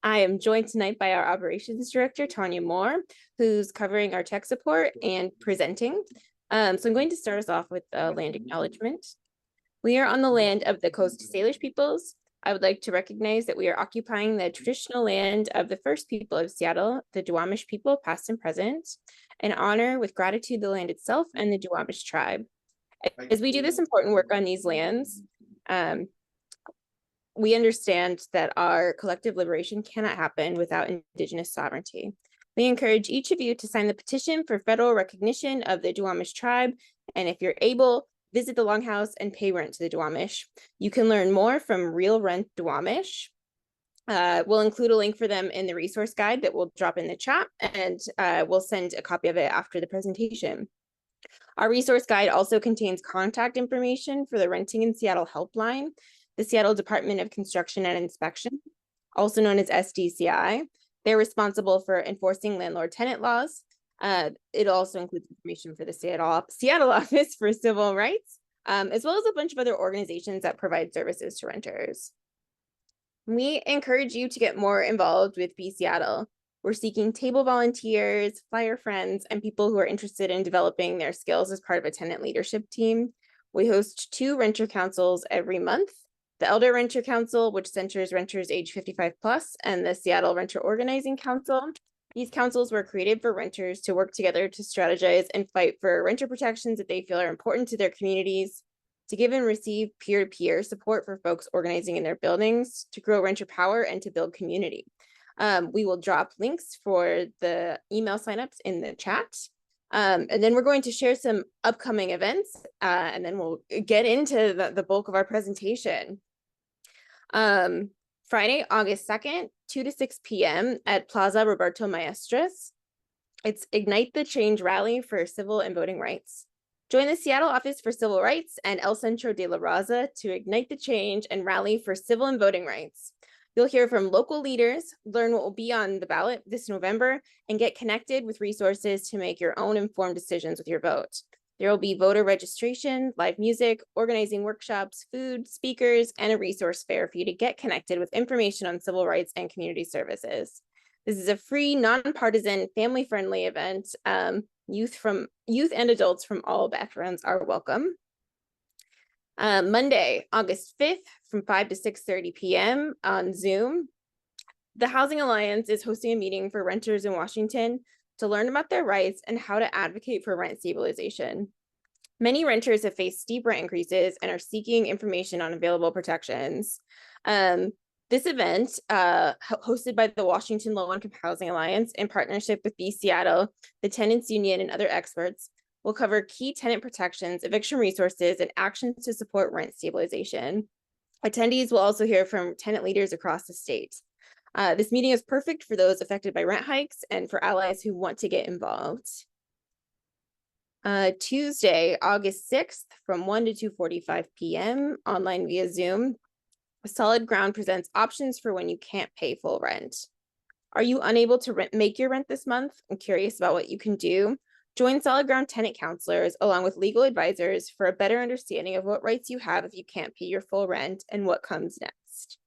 I am joined tonight by our operations director, Tanya Moore, who's covering our tech support and presenting. So I'm going to start us off with a land acknowledgement. We are on the land of the Coast Salish peoples. I would like to recognize that we are occupying the traditional land of the first people of Seattle, the Duwamish people, past and present, and honor with gratitude the land itself and the Duwamish tribe. As we do this important work on these lands, we understand that our collective liberation cannot happen without Indigenous sovereignty. We encourage each of you to sign the petition for federal recognition of the Duwamish tribe, and if you're able, visit the Longhouse and pay rent to the Duwamish. You can learn more from Real Rent Duwamish. We'll include a link for them in the resource guide that we'll drop in the chat, and we'll send a copy of it after the presentation. Our resource guide also contains contact information for the Renting in Seattle helpline, the Seattle Department of Construction and Inspection, also known as SDCI. They're responsible for enforcing landlord-tenant laws. It also includes information for the Seattle Office for Civil Rights, as well as a bunch of other organizations that provide services to renters. We encourage you to get more involved with Be Seattle. We're seeking table volunteers, flyer friends, and people who are interested in developing their skills as part of a tenant leadership team. We host 2 renter councils every month. The Elder Renter Council, which centers renters age 55 plus, and the Seattle Renter Organizing Council. These councils were created for renters to work together to strategize and fight for renter protections that they feel are important to their communities, to give and receive peer-to-peer support for folks organizing in their buildings, to grow renter power, and to build community. We will drop links for the email signups in the chat. And then we're going to share some upcoming events, and then we'll get into the bulk of our presentation. Friday, August 2nd, 2 to 6 p.m. at Plaza Roberto Maestres. It's Ignite the Change Rally for Civil and Voting Rights. Join the Seattle Office for Civil Rights and El Centro de la Raza to ignite the change and rally for civil and voting rights. You'll hear from local leaders, learn what will be on the ballot this November, and get connected with resources to make your own informed decisions with your vote. There will be voter registration, live music, organizing workshops, food, speakers, and a resource fair for you to get connected with information on civil rights and community services. This is a free, nonpartisan, family-friendly event. Youth and adults from all backgrounds are welcome. Monday, August 5th from 5 to 6:30 p.m. on Zoom. The Housing Alliance is hosting a meeting for renters in Washington to learn about their rights and how to advocate for rent stabilization. Many renters have faced steep rent increases and are seeking information on available protections. This event, hosted by the Washington Low Income Housing Alliance in partnership with Be Seattle, the Tenants Union, and other experts, will cover key tenant protections, eviction resources, and actions to support rent stabilization. Attendees will also hear from tenant leaders across the state. This meeting is perfect for those affected by rent hikes and for allies who want to get involved. Tuesday, August 6th from 1 to 2:45 p.m. online via Zoom. Solid Ground presents options for when you can't pay full rent. Are you unable to make your rent this month and curious about what you can do? Join Solid Ground tenant counselors along with legal advisors for a better understanding of what rights you have if you can't pay your full rent and what comes next.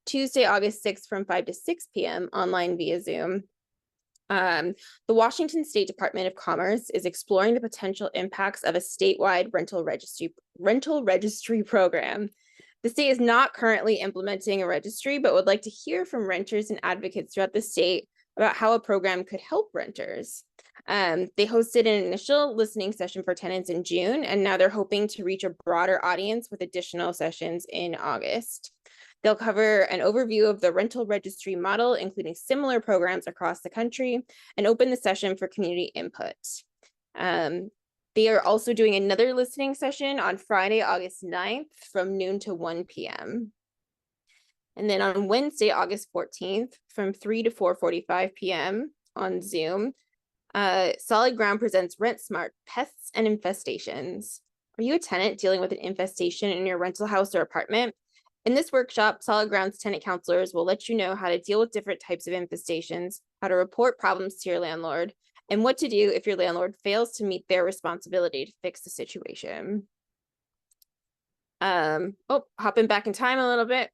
Tuesday, August 6th from 5 to 6 p.m. online via Zoom. The Washington State Department of Commerce is exploring the potential impacts of a statewide rental registry program. The state is not currently implementing a registry, but would like to hear from renters and advocates throughout the state about how a program could help renters. They hosted an initial listening session for tenants in June, and now they're hoping to reach a broader audience with additional sessions in August. They'll cover an overview of the rental registry model, including similar programs across the country, and open the session for community input. They are also doing another listening session on Friday, August 9th from noon to 1 p.m. And then on Wednesday, August 14th from 3 to 4:45 p.m. on Zoom, Solid Ground presents Rent Smart, Pests and Infestations. Are you a tenant dealing with an infestation in your rental house or apartment? In this workshop, Solid Ground's tenant counselors will let you know how to deal with different types of infestations, how to report problems to your landlord, and what to do if your landlord fails to meet their responsibility to fix the situation. Hopping back in time a little bit.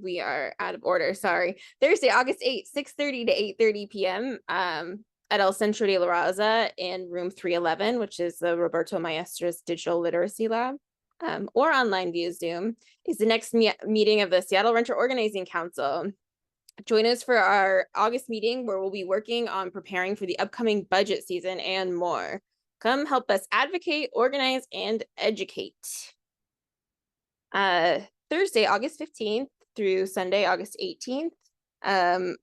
we are out of order, sorry. Thursday, August 8th, 6:30 to 8:30 p.m. At El Centro de la Raza in room 311, which is the Roberto Maestros Digital Literacy Lab, or online via Zoom, is the next meeting of the Seattle Renter Organizing Council. Join us for our August meeting where we'll be working on preparing for the upcoming budget season and more. Come help us advocate, organize, and educate. Thursday, August 15th through Sunday, August 18th.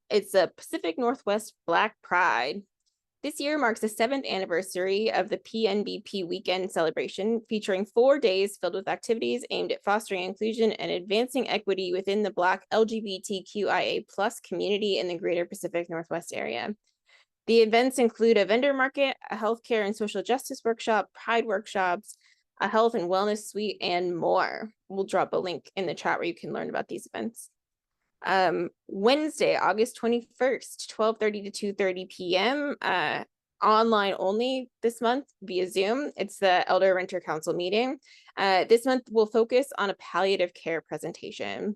It's a Pacific Northwest Black Pride. This year marks the 7th anniversary of the PNBP weekend celebration, featuring 4 days filled with activities aimed at fostering inclusion and advancing equity within the Black LGBTQIA+ community in the greater Pacific Northwest area. The events include a vendor market, a healthcare and social justice workshop, pride workshops, a health and wellness suite, and more. We'll drop a link in the chat where you can learn about these events. Wednesday, August 21st, 12:30 to 2:30 p.m. Online only this month via Zoom. It's the Elder Renter Council meeting. This month we'll focus on a palliative care presentation.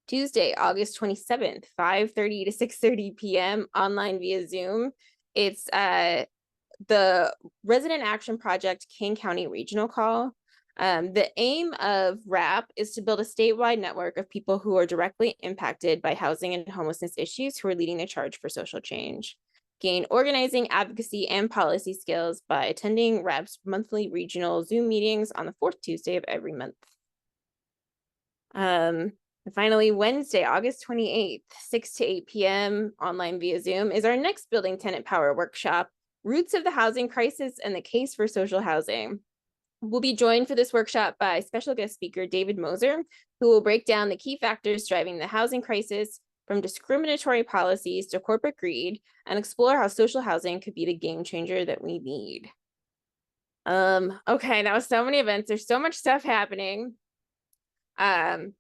Tuesday, August 27th, 5:30 to 6:30 p.m. online via Zoom. It's the Resident Action Project King County Regional Call. The aim of RAP is to build a statewide network of people who are directly impacted by housing and homelessness issues who are leading the charge for social change. Gain organizing, advocacy, and policy skills by attending RAP's monthly regional Zoom meetings on the 4th Tuesday of every month. And finally, Wednesday, August 28th, 6 to 8 p.m. online via Zoom is our next Building Tenant Power workshop, Roots of the Housing Crisis and the Case for Social Housing. We'll be joined for this workshop by special guest speaker David Moser, who will break down the key factors driving the housing crisis, from discriminatory policies to corporate greed, and explore how social housing could be the game changer that we need. Okay, that was so many events. There's so much stuff happening. And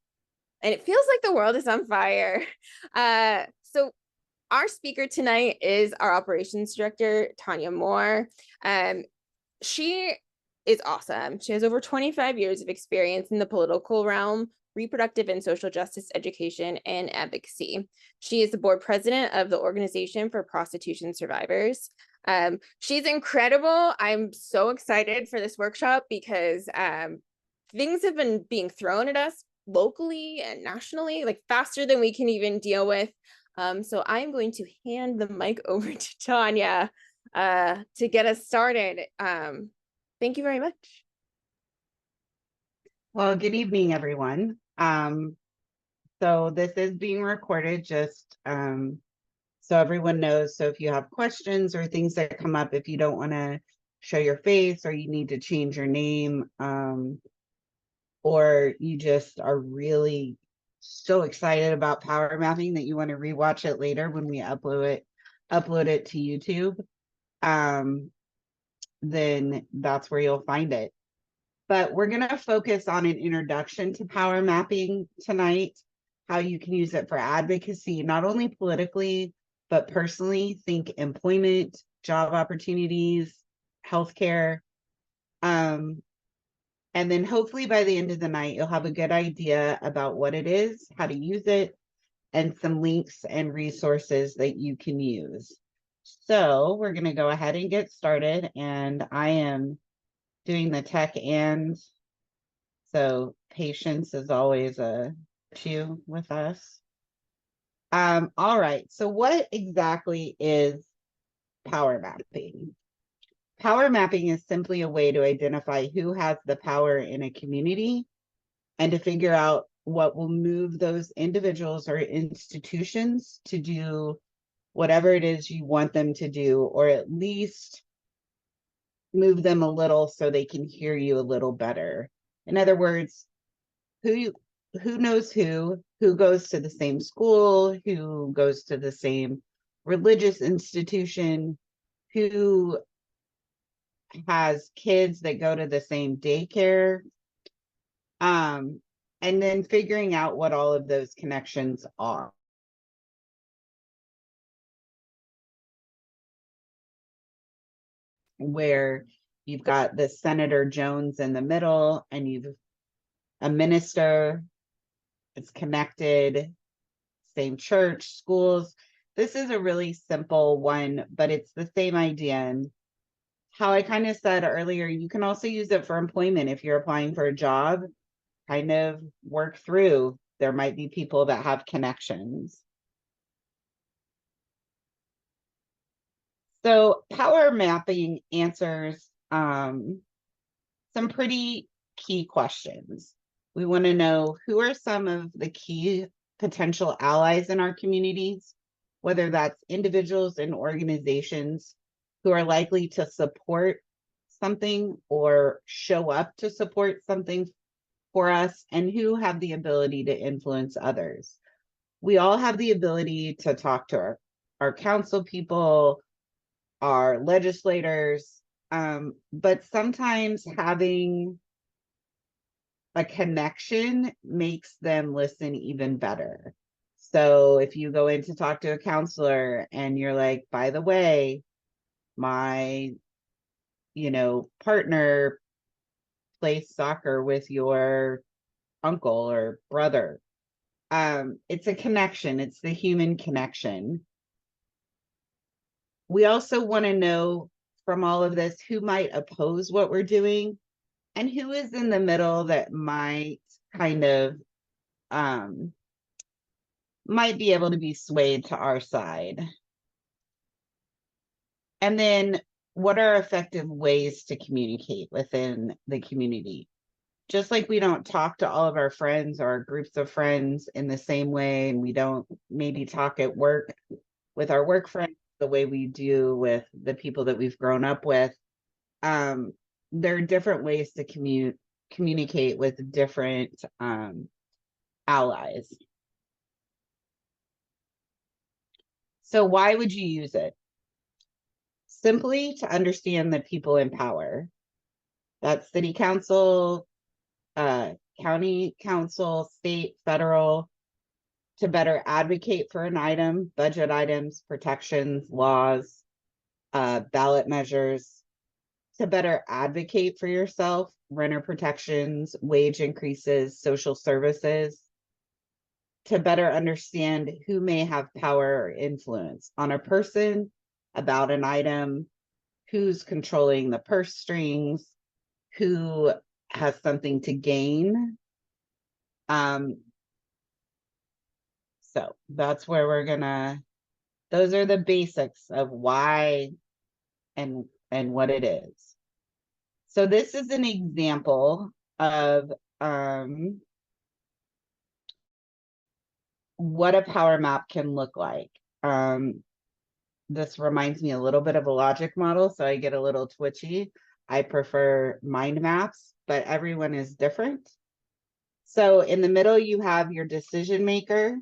it feels like the world is on fire. So our speaker tonight is our operations director, Tanya Moore. She is awesome. She has over 25 years of experience in the political realm, reproductive and social justice education, and advocacy. She is the board president of the Organization for Prostitution Survivors. She's incredible. I'm so excited for this workshop because things have been being thrown at us locally and nationally, like faster than we can even deal with. So I'm going to hand the mic over to Tanya to get us started. Thank you very much. Well, good evening, everyone. So this is being recorded just so everyone knows. So if you have questions or things that come up, if you don't want to show your face or you need to change your name, or you just are really so excited about power mapping that you want to rewatch it later when we upload it to YouTube, then that's where you'll find it. But we're going to focus on an introduction to power mapping tonight, how you can use it for advocacy, not only politically, but personally. Think employment, job opportunities, healthcare. And then hopefully by the end of the night, you'll have a good idea about what it is, how to use it, and some links and resources that you can use. So we're going to go ahead and get started. And I am doing the tech, and so patience is always a issue with us. All right, so what exactly is power mapping? Power mapping is simply a way to identify who has the power in a community and to figure out what will move those individuals or institutions to do whatever it is you want them to do, or at least move them a little so they can hear you a little better. In other words, who knows who goes to the same school, who goes to the same religious institution, who has kids that go to the same daycare, and then figuring out what all of those connections are. Where you've got the Senator Jones in the middle, and you've a minister, it's connected, same church, schools. This is a really simple one, but it's the same idea. And how I kind of said earlier, you can also use it for employment. If you're applying for a job, kind of work through, there might be people that have connections. So power mapping answers some pretty key questions. We want to know who are some of the key potential allies in our communities, whether that's individuals and organizations who are likely to support something or show up to support something for us, and who have the ability to influence others. We all have the ability to talk to our council people, our legislators, but sometimes having a connection makes them listen even better. So if you go in to talk to a counselor and you're like, by the way, my, partner plays soccer with your uncle or brother. It's a connection. It's the human connection. We also want to know from all of this who might oppose what we're doing and who is in the middle that might kind of might be able to be swayed to our side. And then what are effective ways to communicate within the community? Just like we don't talk to all of our friends or our groups of friends in the same way, and we don't maybe talk at work with our work friends the way we do with the people that we've grown up with. There are different ways to communicate with different allies. So why would you use it? Simply to understand the people in power. That's city council, county council, state, federal, to better advocate for an item, budget items, protections, laws, ballot measures, to better advocate for yourself, renter protections, wage increases, social services, to better understand who may have power or influence on a person, about an item, who's controlling the purse strings, who has something to gain. So that's where we're gonna, those are the basics of why and what it is. So this is an example of what a power map can look like. This reminds me a little bit of a logic model, so I get a little twitchy. I prefer mind maps, but everyone is different. So in the middle, you have your decision maker.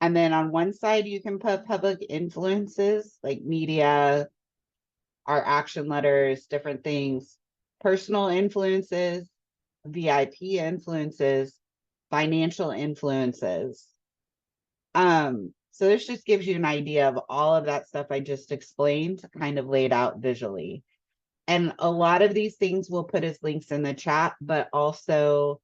And then on one side, you can put public influences like media, our action letters, different things, personal influences, VIP influences, financial influences. So this just gives you an idea of all of that stuff I just explained, kind of laid out visually. And a lot of these things we'll put as links in the chat, but also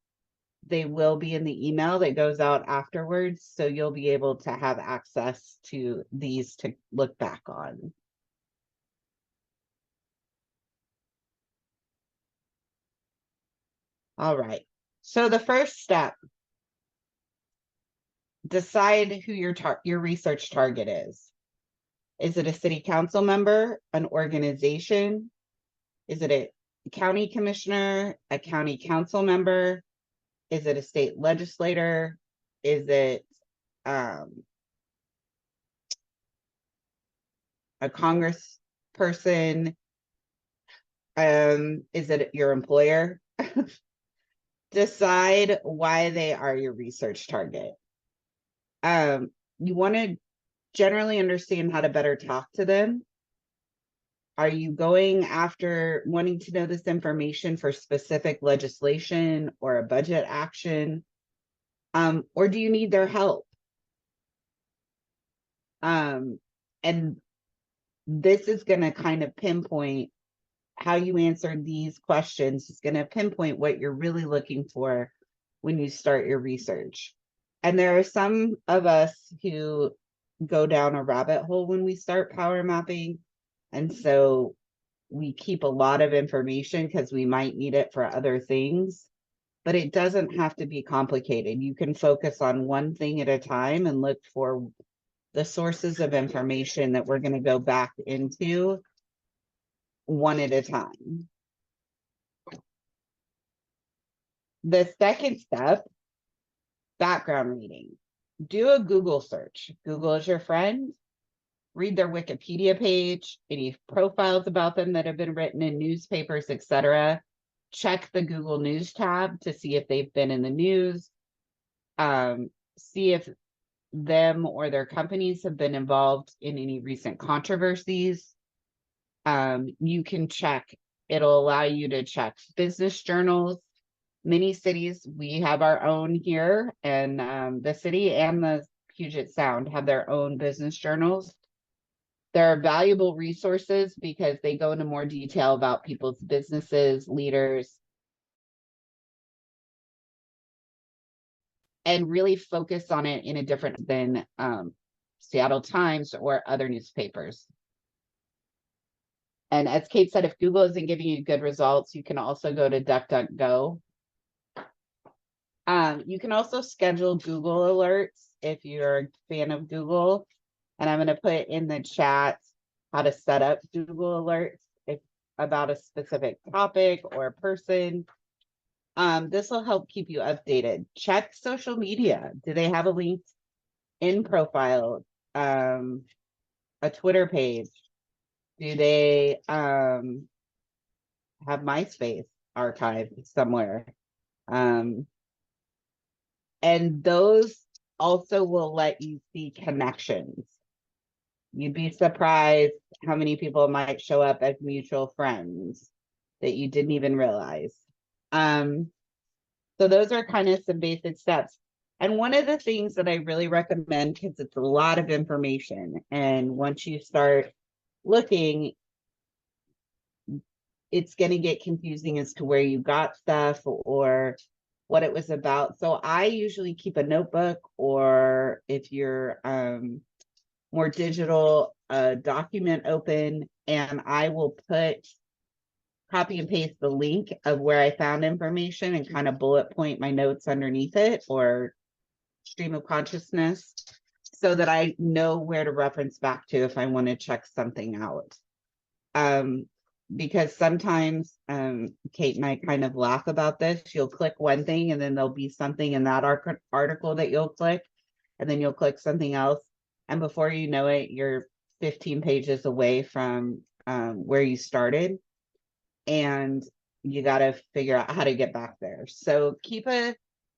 they will be in the email that goes out afterwards. So you'll be able to have access to these to look back on. All right. So the first step, decide who your research target is. Is it a city council member, an organization? Is it a county commissioner, a county council member? Is it a state legislator? Is it a congress person? Is it your employer? Decide why they are your research target. You want to generally understand how to better talk to them. Are you going after wanting to know this information for specific legislation or a budget action? Or do you need their help? And this is going to kind of pinpoint how you answer these questions. It's going to pinpoint what you're really looking for when you start your research. And there are some of us who go down a rabbit hole when we start power mapping. And so we keep a lot of information because we might need it for other things, but it doesn't have to be complicated. You can focus on one thing at a time and look for the sources of information that we're going to go back into one at a time. The second step, background reading. Do a Google search. Google is your friend. Read their Wikipedia page, any profiles about them that have been written in newspapers, etc. Check the Google News tab to see if they've been in the news. See if them or their companies have been involved in any recent controversies. You can check, it'll allow you to check business journals. Many cities, we have our own here, and the city and the Puget Sound have their own business journals. They're valuable resources because they go into more detail about people's businesses, leaders, and really focus on it in a different than Seattle Times or other newspapers. And as Kate said, if Google isn't giving you good results, you can also go to DuckDuckGo. You can also schedule Google alerts if you're a fan of Google. And I'm going to put in the chat how to set up Google alerts if about a specific topic or a person. This will help keep you updated. Check social media. Do they have a LinkedIn profile? A Twitter page? Do they have MySpace archived somewhere? And those also will let you see connections. You'd be surprised how many people might show up as mutual friends that you didn't even realize. So those are kind of some basic steps. And one of the things that I really recommend, because it's a lot of information, and once you start looking, it's going to get confusing as to where you got stuff or what it was about. So I usually keep a notebook, or if you're more digital, document open, and I will copy and paste the link of where I found information and kind of bullet point my notes underneath it, or stream of consciousness, so that I know where to reference back to if I want to check something out. Because sometimes Kate and I kind of laugh about this. You'll click one thing and then there'll be something in that article that you'll click, and then you'll click something else. And before you know it, you're 15 pages away from where you started, and you got to figure out how to get back there. So keep a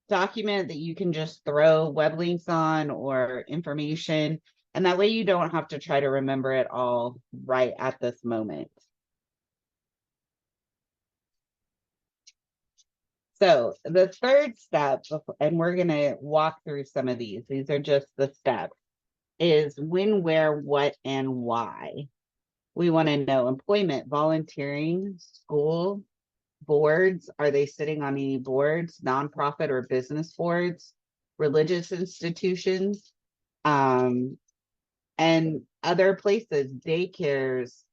document that you can just throw web links on or information, and that way you don't have to try to remember it all right at this moment. So the third step, and we're going to walk through some of these are just the steps, is when, where, what, and why. We want to know employment, volunteering, school, boards. Are they sitting on any boards, nonprofit or business boards, religious institutions, and other places, daycares,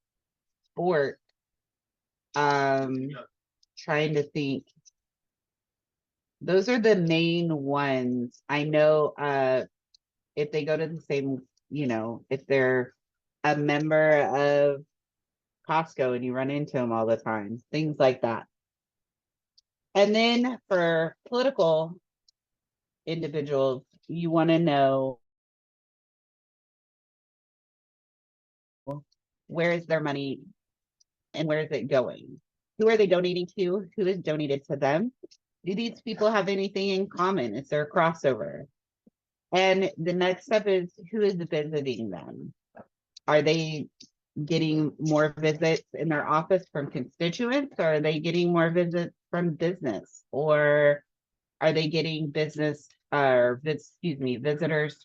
sport. Trying to think. Those are the main ones. I know if they go to the same, if they're a member of Costco and you run into them all the time, things like that. And then for political individuals, you want to know, where is their money and where is it going? Who are they donating to? Who is donated to them? Do these people have anything in common? Is there a crossover? And the next step is, who is visiting them? Are they getting more visits in their office from constituents, or are they getting more visits from business, or are they getting visitors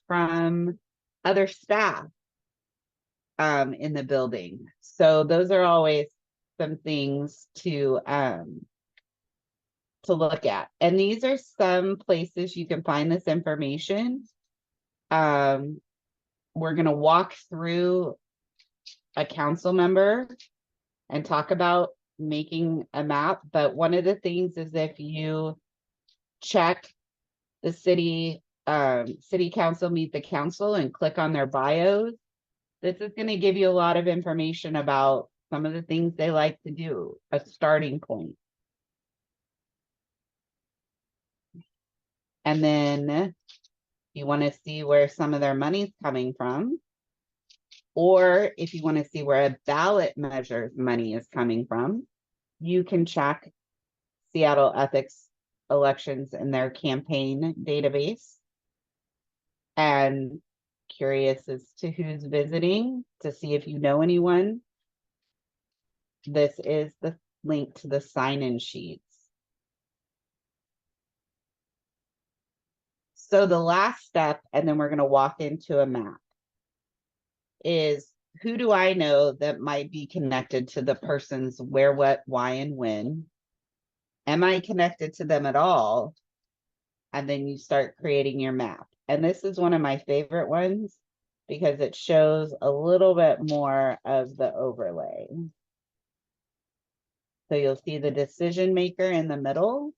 from other staff in the building? So those are always some things to to look at. And these are some places you can find this information. We're going to walk through a council member and talk about making a map. But one of the things is if you check the city council, meet the council, and click on their bios, this is going to give you a lot of information about some of the things they like to do, a starting point. And then you want to see where some of their money's coming from, or if you want to see where a ballot measures money is coming from, you can check Seattle Ethics Elections in their campaign database. And curious as to who's visiting to see if you know anyone. This is the link to the sign-in sheets. So the last step, and then we're going to walk into a map, is who do I know that might be connected to the person's where, what, why, and when? Am I connected to them at all? And then you start creating your map. And this is one of my favorite ones because it shows a little bit more of the overlay. So you'll see the decision maker in the middle,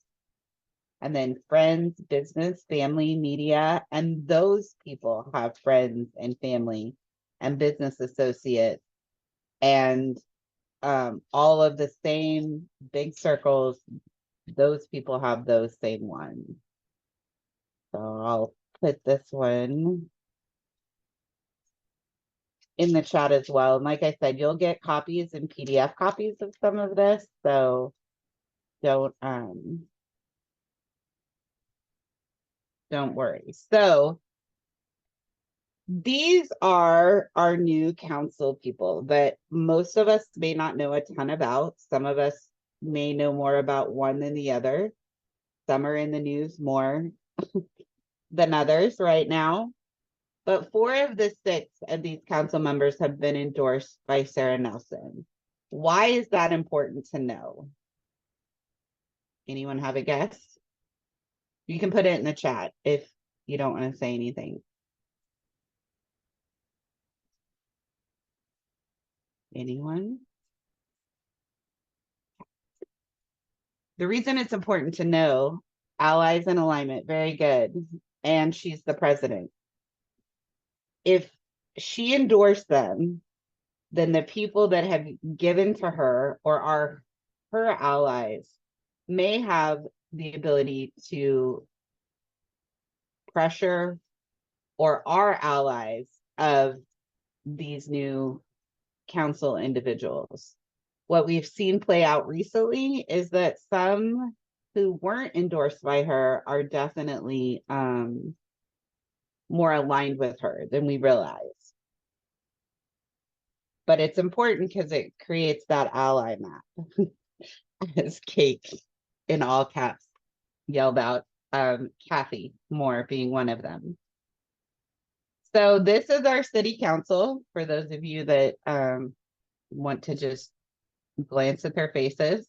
and then friends, business, family, media, and those people have friends and family and business associates and all of the same big circles. Those people have those same ones. So I'll put this one in the chat as well. And like I said, you'll get copies and PDF copies of some of this. So don't worry. So these are our new council people that most of us may not know a ton about. Some of us may know more about one than the other. Some are in the news more than others right now. But 4 of the 6 of these council members have been endorsed by Sarah Nelson. Why is that important to know? Anyone have a guess? You can put it in the chat if you don't want to say anything. Anyone? The reason it's important to know, allies and alignment, very good. And she's the president. If she endorsed them, then the people that have given to her or are her allies may have the ability to pressure or are allies of these new council individuals. What we've seen play out recently is that some who weren't endorsed by her are definitely more aligned with her than we realize. But it's important because it creates that ally map. As Kate in all caps yelled out, Kathy Moore being one of them. So this is our city council, for those of you that want to just glance at their faces.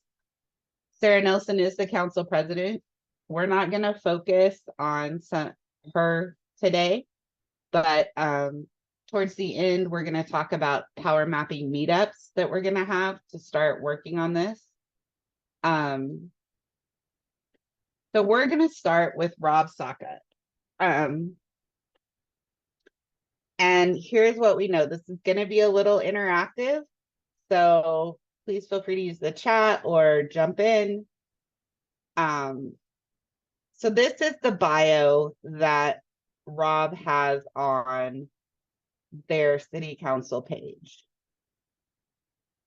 Sarah Nelson is the council president. We're not going to focus on her today, but towards the end, we're going to talk about power mapping meetups that we're going to have to start working on this. So we're going to start with Rob Saka. And here's what we know. This is going to be a little interactive. So please feel free to use the chat or jump in. So this is the bio that Rob has on their city council page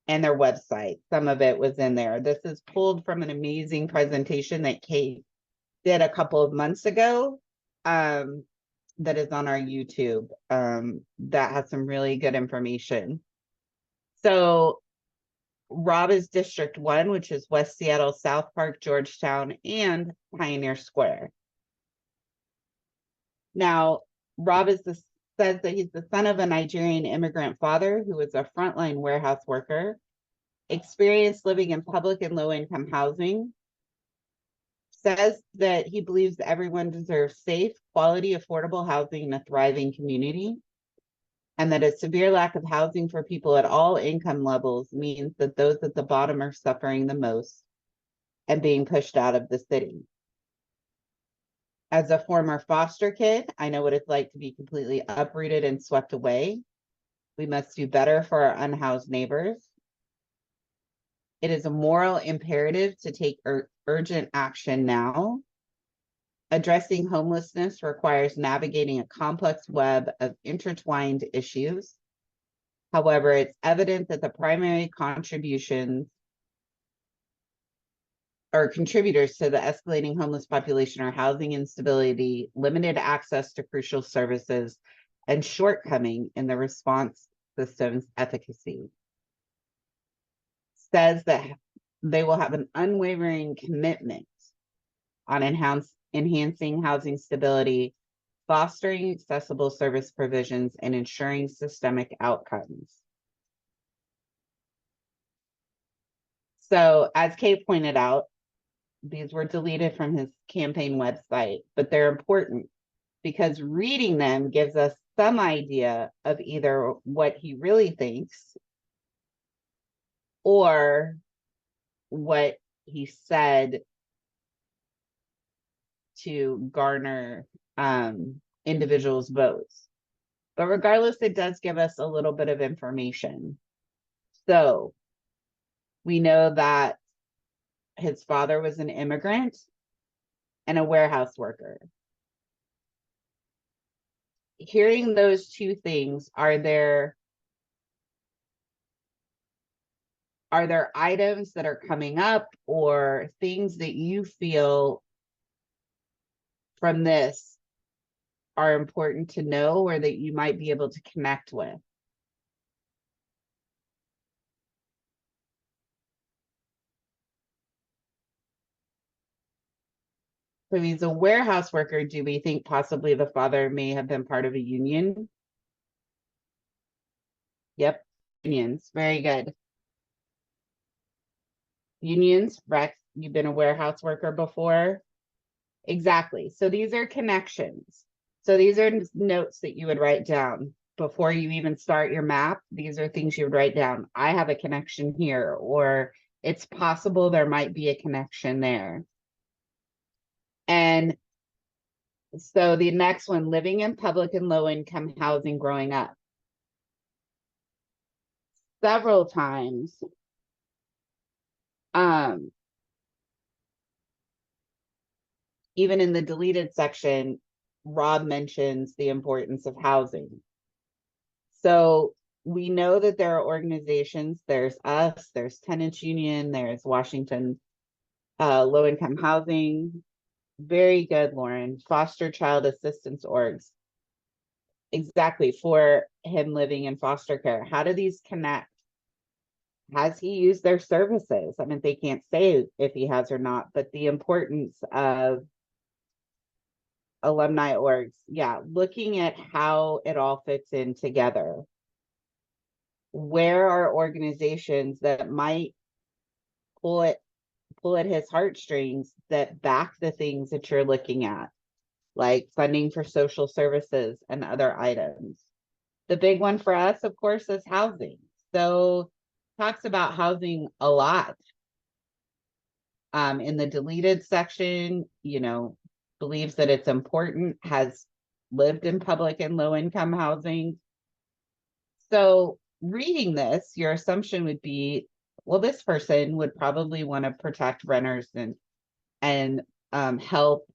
and their website. Some of it was in there. This is pulled from an amazing presentation that Kate did a couple of months ago. That is on our YouTube. That has some really good information. So Rob is District 1, which is West Seattle, South Park, Georgetown, and Pioneer Square. Now, Rob says that he's the son of a Nigerian immigrant father who was a frontline warehouse worker, experienced living in public and low-income housing, says that he believes that everyone deserves safe, quality, affordable housing in a thriving community, and that a severe lack of housing for people at all income levels means that those at the bottom are suffering the most and being pushed out of the city. As a former foster kid, I know what it's like to be completely uprooted and swept away. We must do better for our unhoused neighbors. It is a moral imperative to take urgent action now. Addressing homelessness requires navigating a complex web of intertwined issues. However, it's evident that the primary contributions or contributors to the escalating homeless population are housing instability, limited access to crucial services, and shortcoming in the response system's efficacy. Says that they will have an unwavering commitment on enhancing housing stability, fostering accessible service provisions, and ensuring systemic outcomes. So, as Kate pointed out, these were deleted from his campaign website, but they're important because reading them gives us some idea of either what he really thinks or what he said to garner individuals' votes. But regardless, it does give us a little bit of information. So we know that his father was an immigrant and a warehouse worker. Hearing those two things, are there items that are coming up or things that you feel from this are important to know or that you might be able to connect with? So he's a warehouse worker. Do we think possibly the father may have been part of a union? Yep, unions. Very good. Unions, Rex, you've been a warehouse worker before? Exactly. So these are connections. So these are notes that you would write down before you even start your map. These are things you would write down. I have a connection here, or it's possible there might be a connection there. And so the next one, living in public and low income housing growing up. Several times, even in the deleted section, Rob mentions the importance of housing. So we know that there are organizations, there's us, there's Tenants Union, there's Washington Low Income Housing. Very good, Lauren. Foster child assistance orgs. Exactly, for him living in foster care. How do these connect? Has he used their services? I mean, they can't say if he has or not, but the importance of alumni orgs. Yeah, looking at how it all fits in together. Where are organizations that might pull at his heartstrings that back the things that you're looking at, like funding for social services and other items? The big one for us, of course, is housing. So talks about housing a lot. In the deleted section, believes that it's important, has lived in public and low income housing. So reading this, your assumption would be, well, this person would probably want to protect renters and help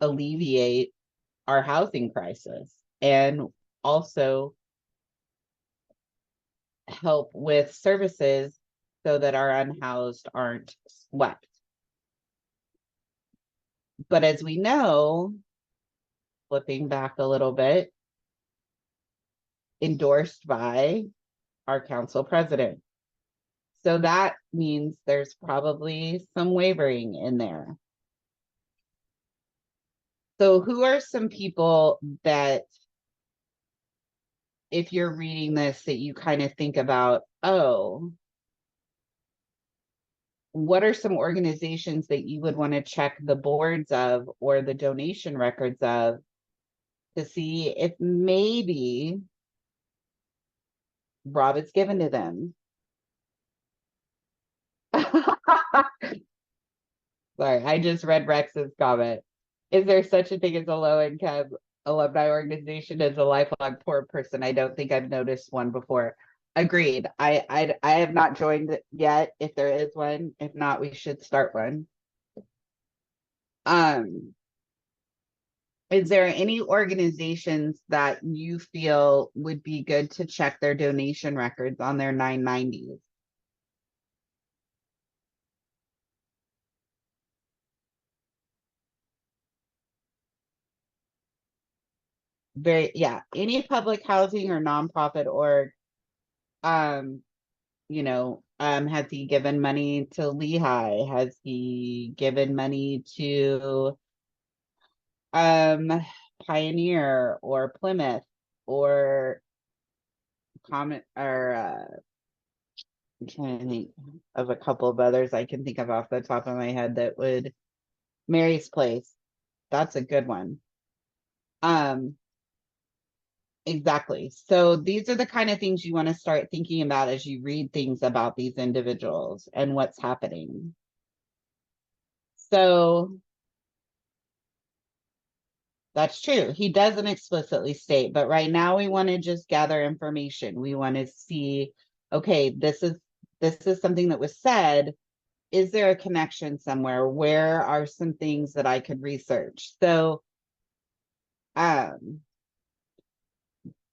alleviate our housing crisis and also help with services so that our unhoused aren't swept. But as we know, flipping back a little bit, endorsed by our council president. So that means there's probably some wavering in there. So who are some people that, if you're reading this, that you kind of think about, oh, what are some organizations that you would want to check the boards of or the donation records of to see if maybe Rob is given to them? Sorry, I just read Rex's comment. Is there such a thing as a low income alumni organization as a lifelong poor person? I don't think I've noticed one before. Agreed. I have not joined yet. If there is one, if not, we should start one. Is there any organizations that you feel would be good to check their donation records on their 990s? Yeah, any public housing or nonprofit org. Has he given money to Lehigh? Has he given money to Pioneer or Plymouth or Common or I'm trying to think of a couple of others I can think of off the top of my head that would Mary's Place. That's a good one. Exactly. So these are the kind of things you want to start thinking about as you read things about these individuals and what's happening. So that's true. He doesn't explicitly state, but right now we want to just gather information. We want to see, okay, this is something that was said. Is there a connection somewhere? Where are some things that I could research? So,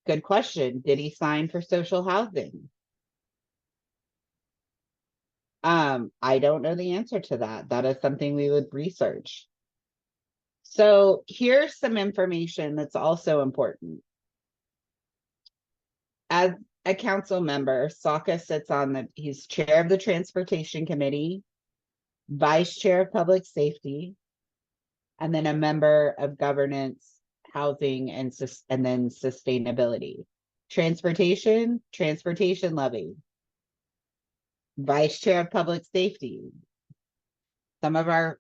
good question. Did he sign for social housing? I don't know the answer to that. That is something we would research. So here's some information that's also important. As a council member, Saka sits on he's chair of the Transportation Committee, vice chair of Public Safety, and then a member of Governance, Housing, and then Sustainability. Transportation levy. Vice chair of Public Safety. Some of our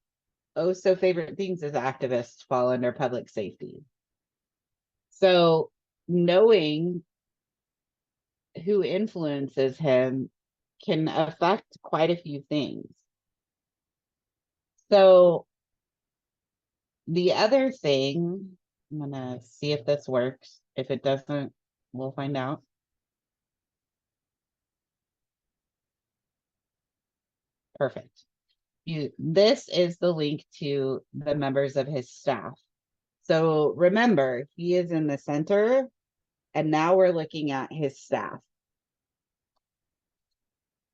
oh so favorite things as activists fall under public safety. So knowing who influences him can affect quite a few things. So the other thing, I'm gonna see if this works. If it doesn't, we'll find out. Perfect. This is the link to the members of his staff. So remember, he is in the center, and now we're looking at his staff.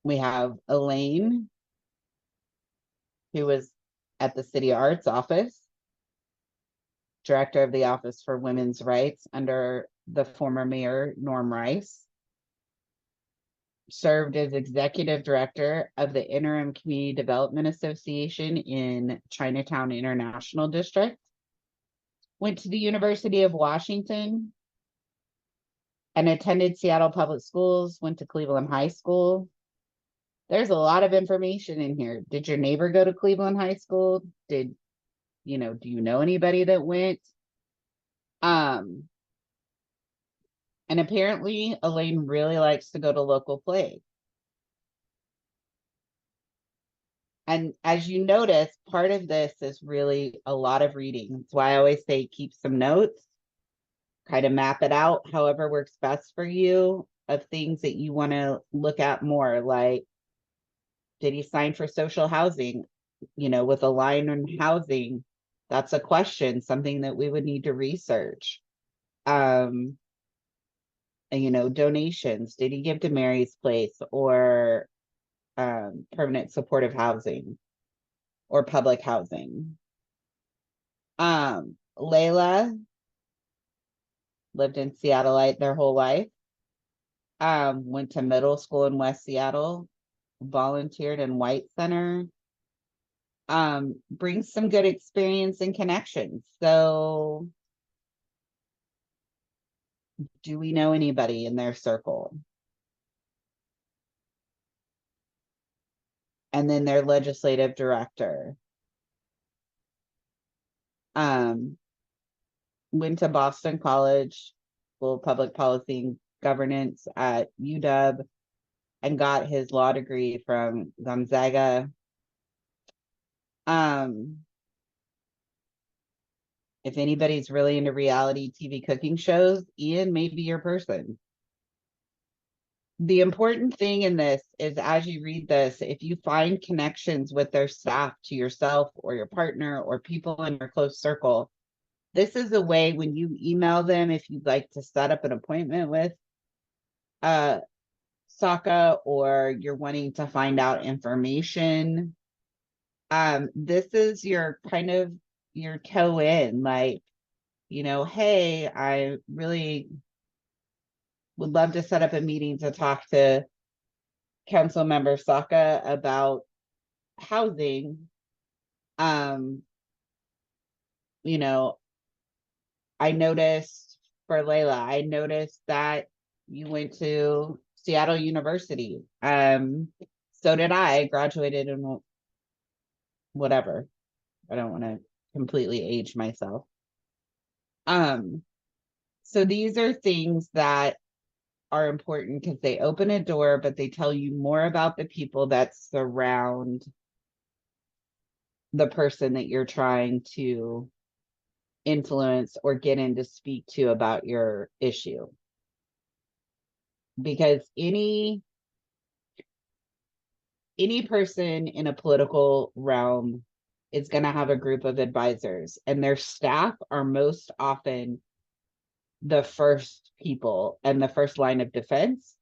We have Elaine, who was at the City Arts Office, director of the Office for Women's Rights under the former mayor, Norm Rice. Served as executive director of the Interim Community Development Association in Chinatown International District. Went to the University of Washington and attended Seattle Public Schools, went to Cleveland High School. There's a lot of information in here. Did your neighbor go to Cleveland High School? Do you know anybody that went? And apparently Elaine really likes to go to local plays. And as you notice, part of this is really a lot of reading. That's why I always say keep some notes, kind of map it out however works best for you of things that you want to look at more. Like, did he sign for social housing? With a line on housing, that's a question, something that we would need to research. And, donations. Did he give to Mary's Place or permanent supportive housing or public housing? Layla lived in Seattle their whole life. Went to middle school in West Seattle, volunteered in White Center. Brings some good experience and connections. So do we know anybody in their circle? and then their legislative director. Went to Boston College, School of Public Policy and Governance at UW, and got his law degree from Gonzaga. If anybody's really into reality TV cooking shows, Ian may be your person. The important thing in this is, as you read this, if you find connections with their staff to yourself or your partner or people in your close circle, this is a way when you email them, if you'd like to set up an appointment with Saka, or you're wanting to find out information, this is your kind of your toe in, like, you know, hey, I really would love to set up a meeting to talk to council member Saka about housing. You know, I noticed for Layla, I noticed that you went to Seattle University. So did I. Graduated in whatever. I don't want to completely age myself. So these are things that are important because they open a door, but they tell you more about the people that surround the person that you're trying to influence or get in to speak to about your issue. Because any person in a political realm is going to have a group of advisors, and their staff are most often the first people and the first line of defense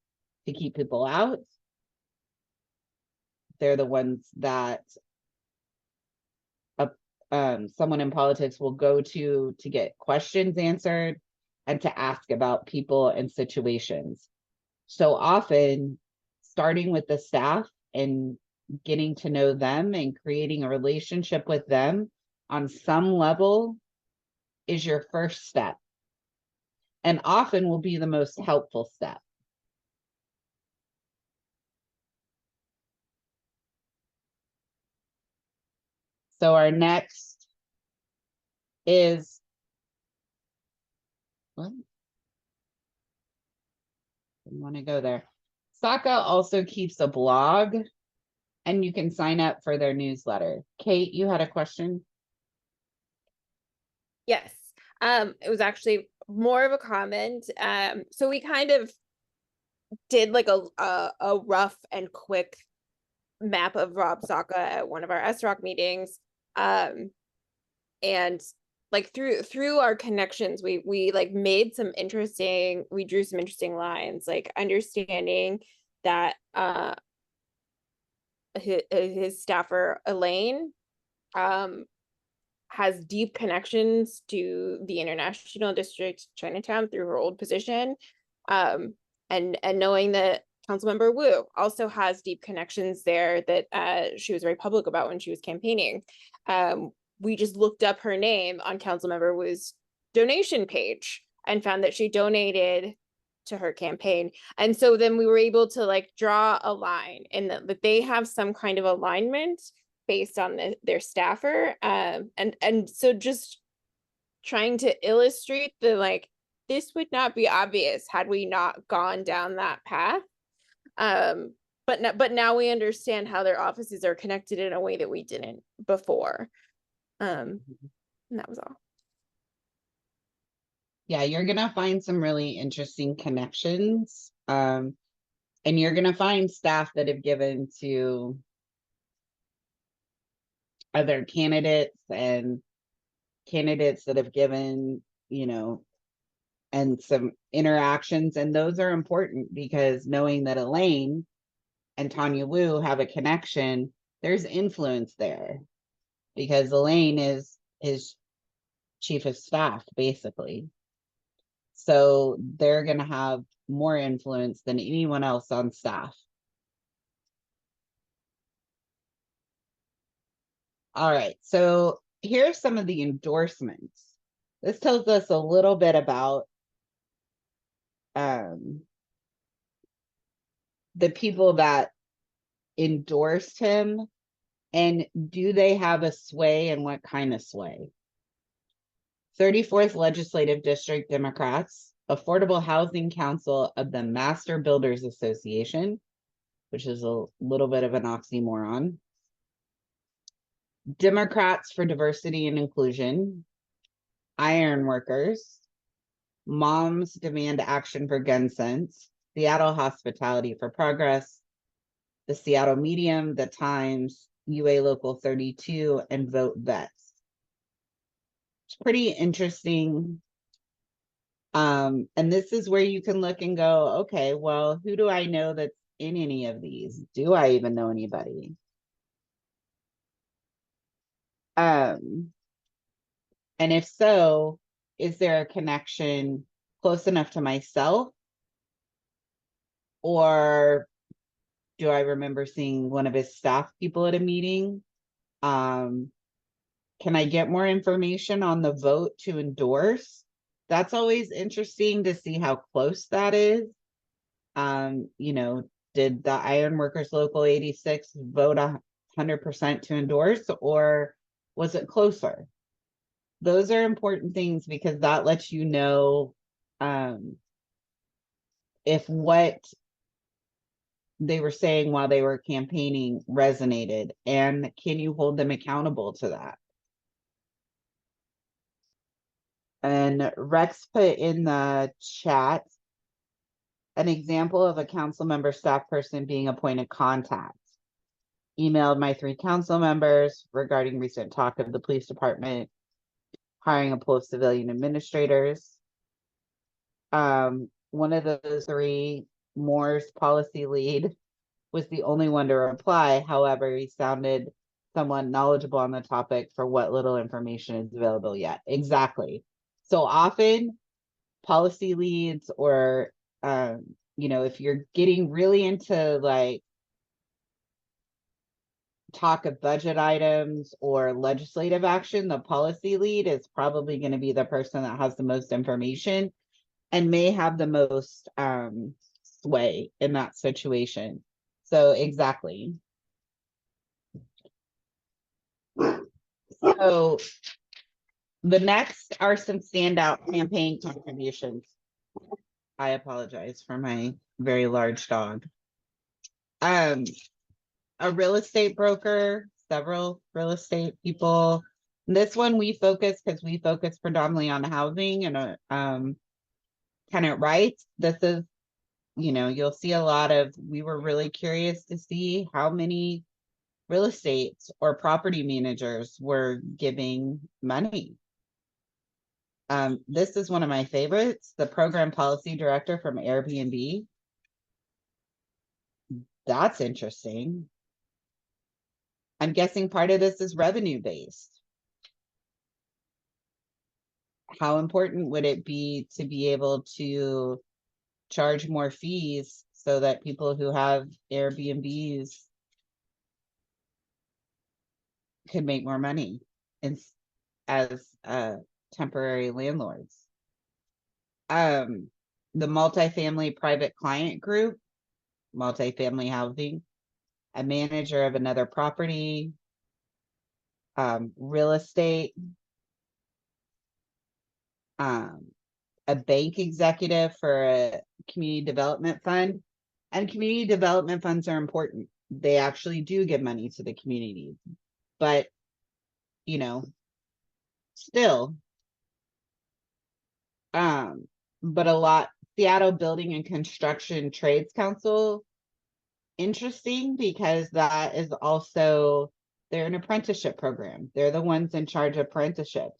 to keep people out. They're the ones that someone in politics will go to get questions answered and to ask about people and situations. So often, starting with the staff and getting to know them and creating a relationship with them on some level is your first step, and often will be the most helpful step. So our next is, what? Didn't want to go there. Saka also keeps a blog, and you can sign up for their newsletter. Kate, you had a question? Yes. It was actually more of a comment. So we kind of did like a rough and quick map of Rob Saka at one of our SROC meetings. And like through our connections, we like we drew some interesting lines, like understanding that his staffer Elaine has deep connections to the International District Chinatown through her old position, and knowing that Councilmember Wu also has deep connections there that she was very public about when she was campaigning. We just looked up her name on Councilmember Wu's donation page and found that she donated to her campaign. And so then we were able to like draw a line, and that they have some kind of alignment based on their staffer. And so just trying to illustrate the like, this would not be obvious had we not gone down that path. But now we understand how their offices are connected in a way that we didn't before. And that was all. Yeah, you're gonna find some really interesting connections. And you're gonna find staff that have given to other candidates and candidates that have given, you know, and some interactions. And those are important because knowing that Elaine and Tanya Wu have a connection, there's influence there because Elaine is his chief of staff, basically. So they're going to have more influence than anyone else on staff. All right, so here's some of the endorsements. This tells us a little bit about the people that endorsed him? And do they have a sway, and what kind of sway? 34th Legislative District Democrats, Affordable Housing Council of the Master Builders Association, which is a little bit of an oxymoron. Democrats for Diversity and Inclusion, Ironworkers, Moms Demand Action for Gun Sense, Seattle Hospitality for Progress, the Seattle Medium, the Times, UA Local 32, and Vote Vets. It's pretty interesting. And this is where you can look and go, okay, well, who do I know that's in any of these? Do I even know anybody? And if so, is there a connection close enough to myself? Or do I remember seeing one of his staff people at a meeting? Can I get more information on the vote to endorse? That's always interesting to see how close that is. You know, did the Ironworkers Local 86 vote 100% to endorse, or was it closer? Those are important things because that lets you know if what they were saying while they were campaigning resonated, and can you hold them accountable to that? And Rex put in the chat an example of a council member staff person being appointed contact. Emailed my 3 council members regarding recent talk of the police department hiring a pool of civilian administrators. One of those 3, Moore's policy lead, was the only one to reply. However, he sounded somewhat knowledgeable on the topic for what little information is available yet. Exactly. So often policy leads, or you know, if you're getting really into like talk of budget items or legislative action, the policy lead is probably going to be the person that has the most information and may have the most sway in that situation. So exactly. So the next are some standout campaign contributions. I apologize for my very large dog. A real estate broker, several real estate people. This one we focus because we focus predominantly on housing and tenant rights. This is, you know, you'll see a lot of, we were really curious to see how many real estate or property managers were giving money. This is one of my favorites, the program policy director from Airbnb. That's interesting. I'm guessing part of this is revenue based. How important would it be to be able to charge more fees so that people who have Airbnbs could make more money as temporary landlords? The multifamily private client group, multifamily housing, a manager of another property, real estate, a bank executive for a community development fund. And community development funds are important. They actually do give money to the community, but you know, still, but a lot. Seattle Building and Construction Trades Council, interesting because that is also, they're an apprenticeship program. They're the ones in charge of apprenticeships.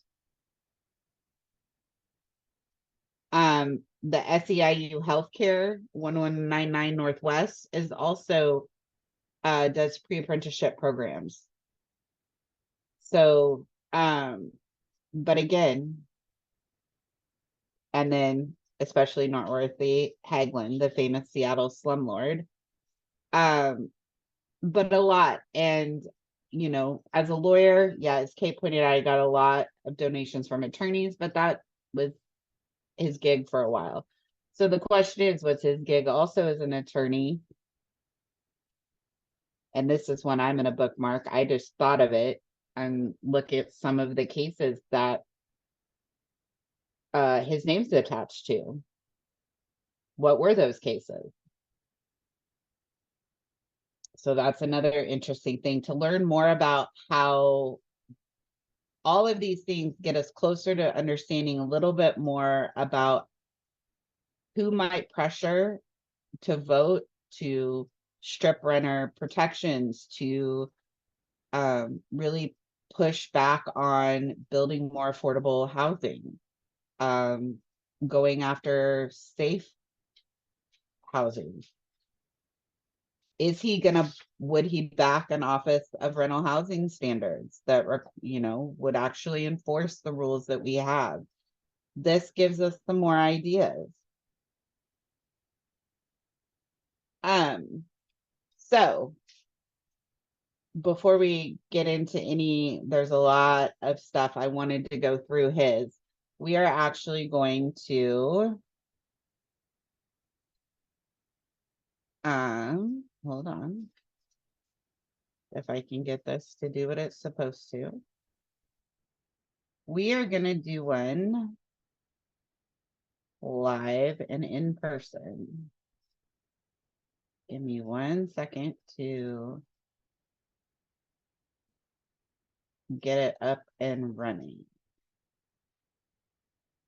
The SEIU Healthcare 1199 Northwest is also does pre-apprenticeship programs. So but again, and then especially noteworthy, Hagelin, the famous Seattle slumlord. But a lot. And you know, as a lawyer, yeah, as Kate pointed out, I got a lot of donations from attorneys, but that was his gig for a while. So the question is, what's his gig also as an attorney? and this is when I'm in a bookmark, I just thought of it and look at some of the cases that his name's attached to. What were those cases? So that's another interesting thing to learn more about, how all of these things get us closer to understanding a little bit more about who might pressure to vote, to strip renter protections, to really push back on building more affordable housing, going after safe housing. Is he gonna, would he back an office of rental housing standards that, would actually enforce the rules that we have? This gives us some more ideas. So before we get into any, there's a lot of stuff I wanted to go through his. We are actually going to, hold on. If I can get this to do what it's supposed to. We are gonna do one live and in person. Give me 1 second to get it up and running.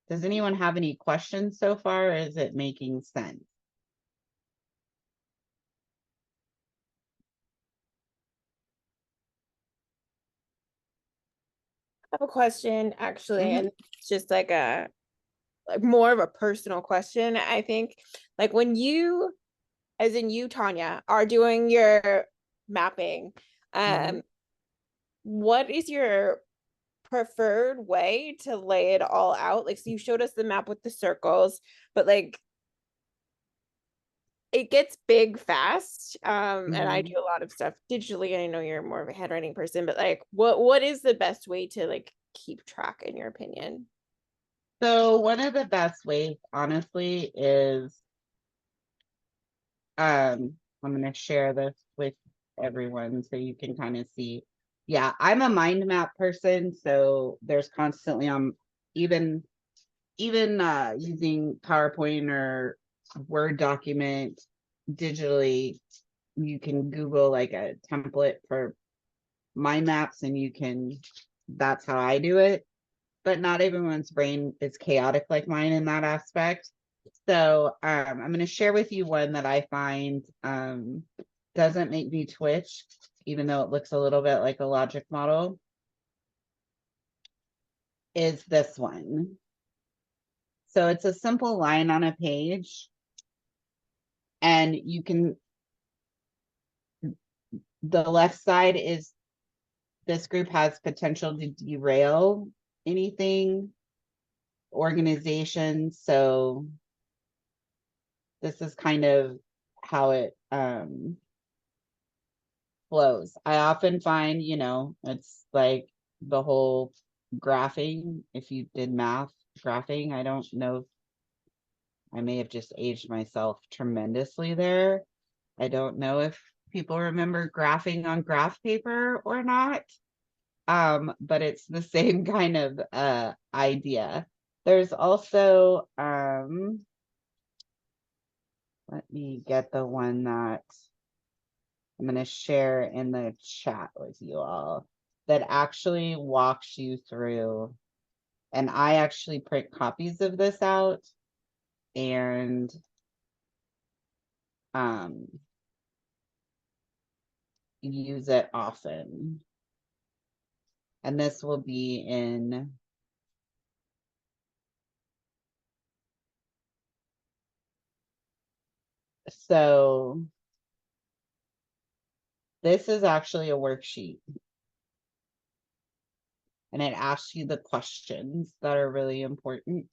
Does anyone have any questions so far, or is it making sense? I have a question actually, Mhm. and it's just like more of a personal question. I think like when you, as in you, Tanya, are doing your mapping, Mhm. what is your preferred way to lay it all out? Like, so you showed us the map with the circles, but like it gets big fast. And I do Mhm. a lot of stuff digitally, and I know you're more of a handwriting person, but like what is the best way to like keep track in your opinion? So one of the best ways, honestly, is I'm gonna share this with everyone so you can kind of see. Yeah, I'm a mind map person, so there's constantly even using PowerPoint or Word document digitally, you can Google like a template for mind maps, and you can, that's how I do it. But not everyone's brain is chaotic like mine in that aspect. So I'm going to share with you one that I find doesn't make me twitch, even though it looks a little bit like a logic model, is this one. So it's a simple line on a page, and you can, the left side is, this group has potential to derail anything, organization. So this is kind of how it flows. I often find, it's like the whole graphing. If you did math, graphing, I don't know, I may have just aged myself tremendously there. I don't know if people remember graphing on graph paper or not. But it's the same kind of idea. There's also let me get the one that I'm going to share in the chat with you all, that actually walks you through. And I actually print copies of this out and use it often. And this will be in, so this is actually a worksheet, and it asks you the questions that are really important.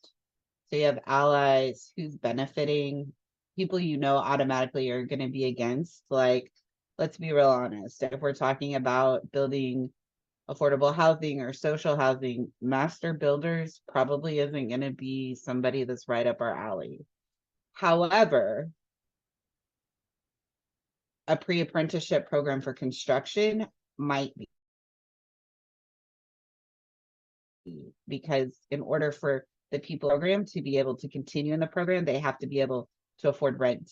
So you have allies, who's benefiting, people automatically are going to be against. Like, let's be real honest. If we're talking about building affordable housing or social housing, master builders probably isn't going to be somebody that's right up our alley. However, a pre-apprenticeship program for construction might be, because in order for the people program to be able to continue in the program, they have to be able to afford rent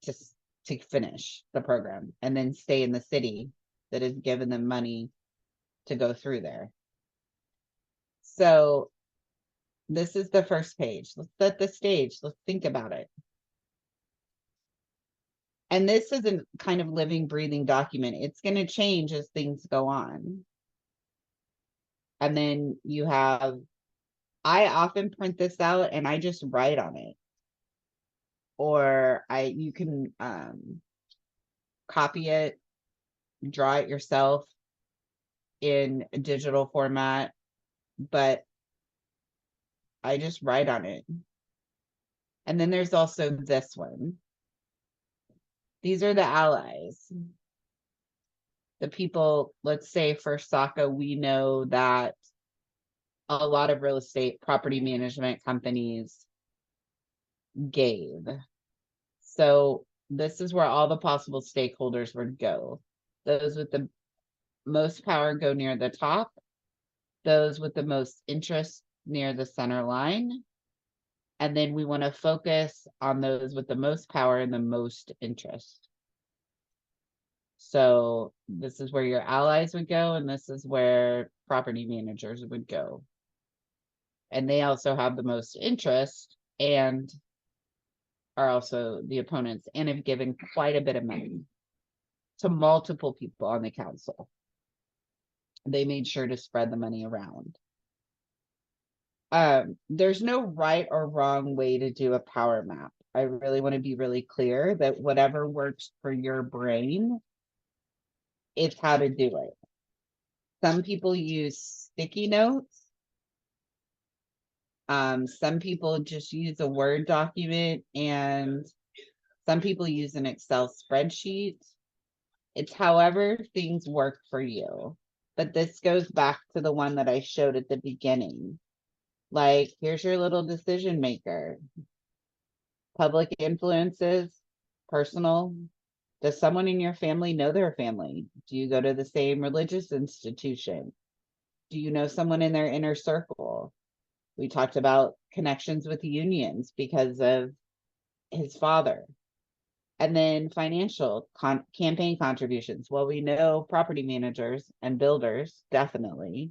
to finish the program and then stay in the city that has given them money to go through there. So this is the first page. Let's set the stage. Let's think about it. And this is a kind of living, breathing document. It's going to change as things go on. And then you have, I often print this out and I just write on it. Or you can copy it, draw it yourself in a digital format, but I just write on it. And then there's also this one. These are the allies. The people, let's say for Saka, we know that a lot of real estate property management companies gave. So this is where all the possible stakeholders would go. Those with the most power go near the top. Those with the most interest near the center line. And then we want to focus on those with the most power and the most interest. So this is where your allies would go, and this is where property managers would go. And they also have the most interest and are also the opponents, and have given quite a bit of money to multiple people on the council. They made sure to spread the money around. There's no right or wrong way to do a power map. I really want to be really clear that whatever works for your brain, it's how to do it. Some people use sticky notes. Some people just use a Word document, and some people use an Excel spreadsheet. It's however things work for you. But this goes back to the one that I showed at the beginning. Like, here's your little decision maker. Public influences, personal. Does someone in your family know their family? Do you go to the same religious institution? Do you know someone in their inner circle? We talked about connections with unions because of his father. And then financial campaign contributions. Well, we know property managers and builders, definitely.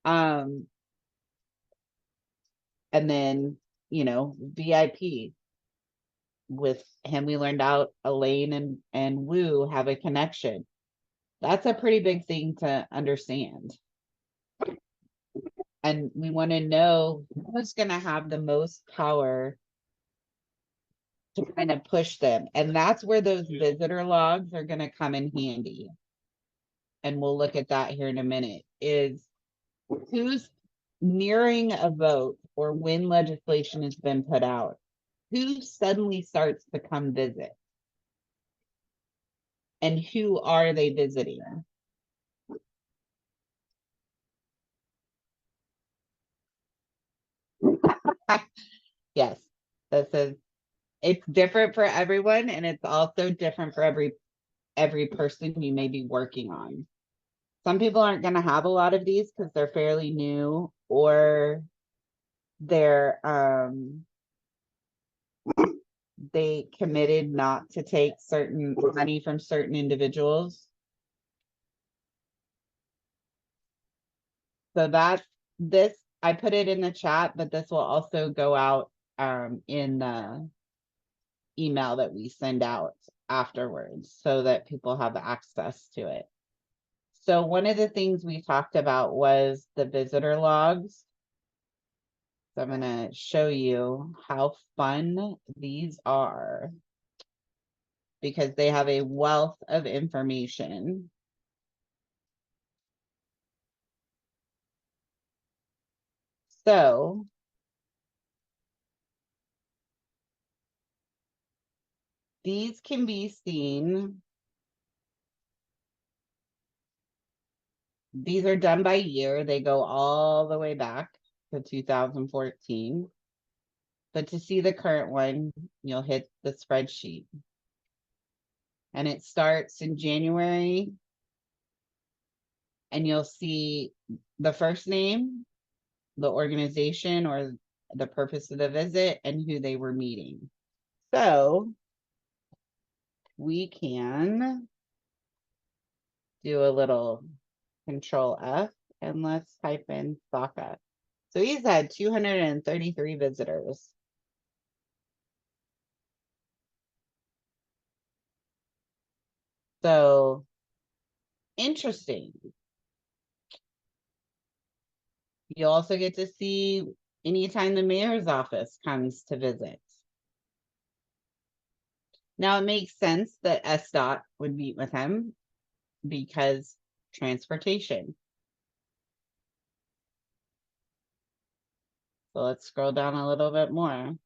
And then, you know, VIP. With him, we learned out Elaine and Wu have a connection. That's a pretty big thing to understand. And we want to know who's going to have the most power to kind of push them. And that's where those visitor logs are going to come in handy. And we'll look at that here in a minute, is who's nearing a vote or when legislation has been put out, who suddenly starts to come visit, and who are they visiting? Yes, this is, it's different for everyone, and it's also different for every person you may be working on. Some people aren't going to have a lot of these because they're fairly new, or they're they committed not to take certain money from certain individuals. So that's this, I put it in the chat, but this will also go out in the email that we send out afterwards so that people have access to it. So one of the things we talked about was the visitor logs. So I'm going to show you how fun these are, because they have a wealth of information. So these can be seen. These are done by year. They go all the way back to 2014. But to see the current one, you'll hit the spreadsheet. and it starts in January. And you'll see the first name, the organization or the purpose of the visit, and who they were meeting. So we can do a little Control F and let's type in Saka. So he's had 233 visitors. So interesting. You also get to see anytime the mayor's office comes to visit. Now it makes sense that SDOT would meet with him because transportation. So let's scroll down a little bit more.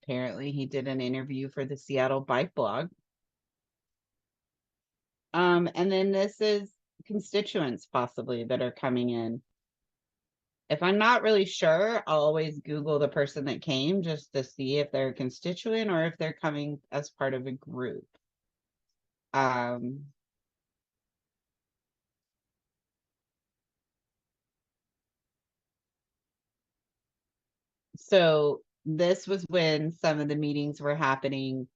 Apparently he did an interview for the Seattle Bike Blog. And then this is constituents possibly that are coming in. If I'm not really sure, I'll always Google the person that came just to see if they're a constituent or if they're coming as part of a group. So this was when some of the meetings were happening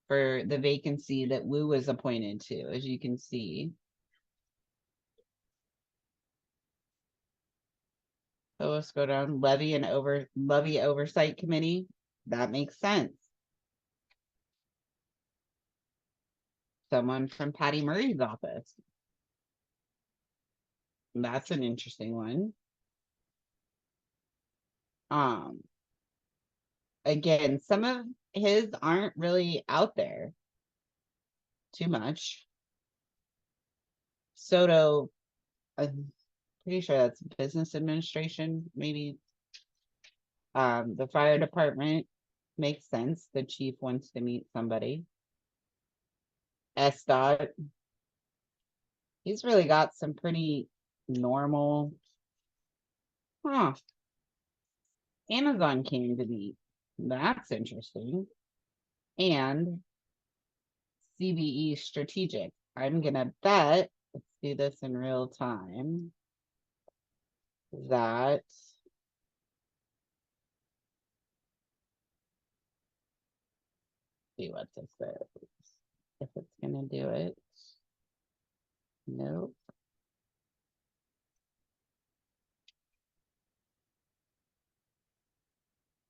for the vacancy that Wu was appointed to, as you can see. So let's go down levy oversight committee. That makes sense. Someone from Patty Murray's office. That's an interesting one. Again, some of his aren't really out there too much. Soto, I'm pretty sure that's business administration, maybe. The fire department makes sense. The chief wants to meet somebody. SDOT, he's really got some pretty normal. Amazon came to meet. That's interesting. And CBE strategic. I'm gonna bet, let's do this in real time, that see what this says. If it's gonna do it. Nope.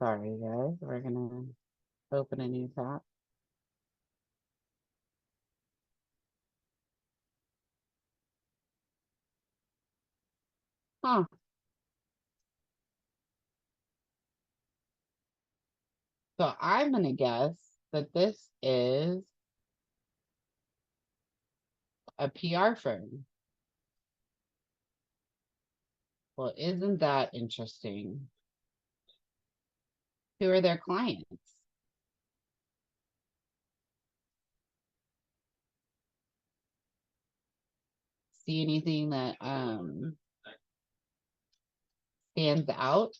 Sorry guys, we're gonna open a new tab. So I'm gonna guess that this is a PR firm. Well, isn't that interesting? Who are their clients? See anything that stands out?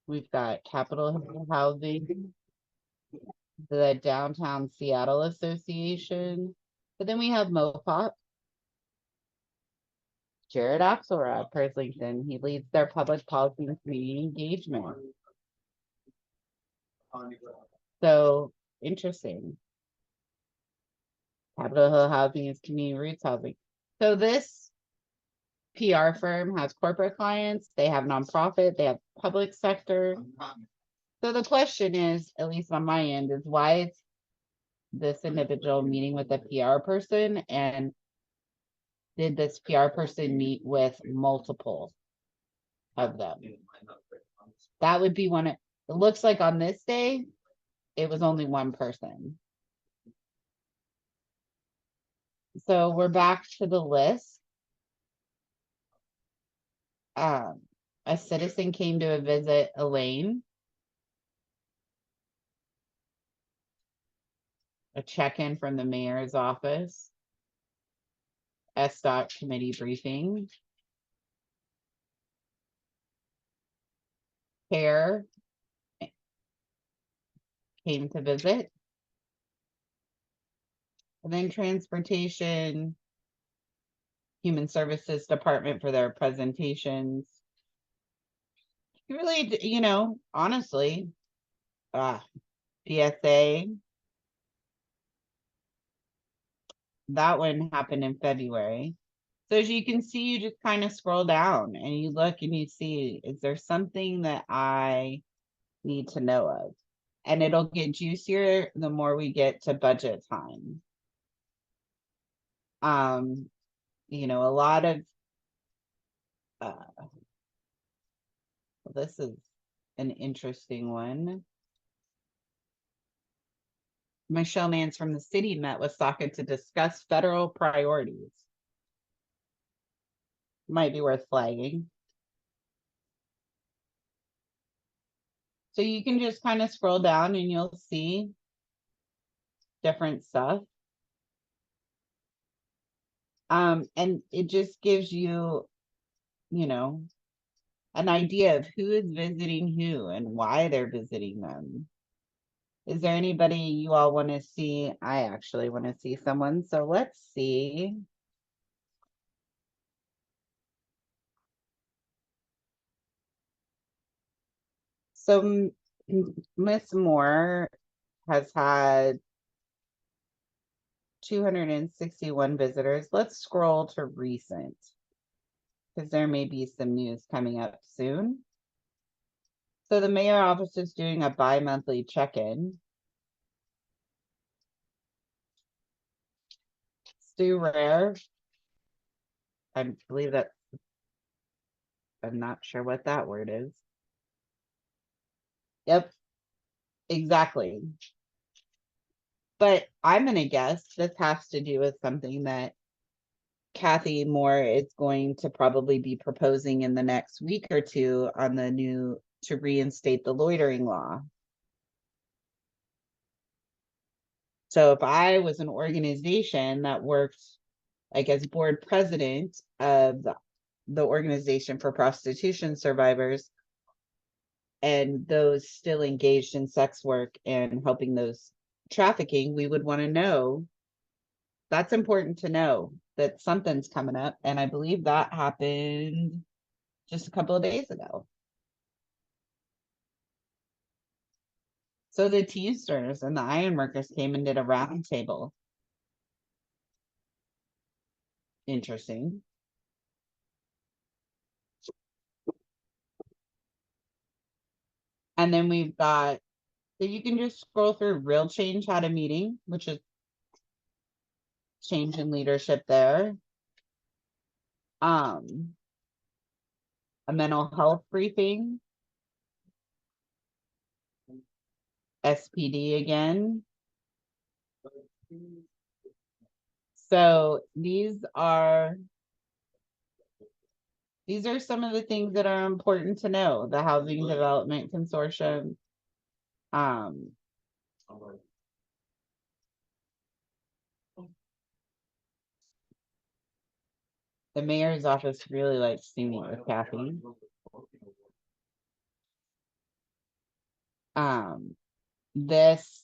We've got Capitol Housing, the Downtown Seattle Association, but then we have MoPOP. Jared Axelrod, Perslington. He leads their public policy and community engagement. So interesting. Capitol Hill Housing is community roots housing. So this PR firm has corporate clients, they have nonprofit, they have public sector. So the question is, at least on my end, is why is this individual meeting with a PR person, and did this PR person meet with multiple of them? That would be one. It looks like on this day, it was only one person. So we're back to the list. A citizen came to visit Elaine. A check-in from the mayor's office. SDOT committee briefing. care came to visit. And then transportation, human services department for their presentations. Really, you know, honestly, PSA, that one happened in February. So as you can see, you just kind of scroll down and you look and you see, is there something that I need to know of? And it'll get juicier the more we get to budget time. You know, a lot of this is an interesting one. Michelle Nance from the city met with Socket to discuss federal priorities. Might be worth flagging. So you can just kind of scroll down and you'll see different stuff. And it just gives you, you know, an idea of who is visiting who and why they're visiting them. Is there anybody you all want to see? I actually want to see someone. So let's see. So Miss Moore has had 261 visitors. Let's scroll to recent because there may be some news coming up soon. So the mayor office is doing a bi-monthly check-in. Stu Rare, I believe that, I'm not sure what that word is. Yep, exactly. But I'm going to guess this has to do with something that Kathy Moore is going to probably be proposing in the next week or two on the new, to reinstate the loitering law. So if I was an organization that worked, like as board president of the Organization for Prostitution Survivors, and those still engaged in sex work and helping those trafficking, we would want to know. That's important to know that something's coming up. And I believe that happened just a couple of days ago. So the Teamsters and the ironworkers came and did a round table. Interesting. And then we've got, so you can just scroll through. Real Change had a meeting, which is change in leadership there. A mental health briefing. SPD again. So these are some of the things that are important to know. The Housing Development Consortium. The mayor's office really likes to meet with Kathy. This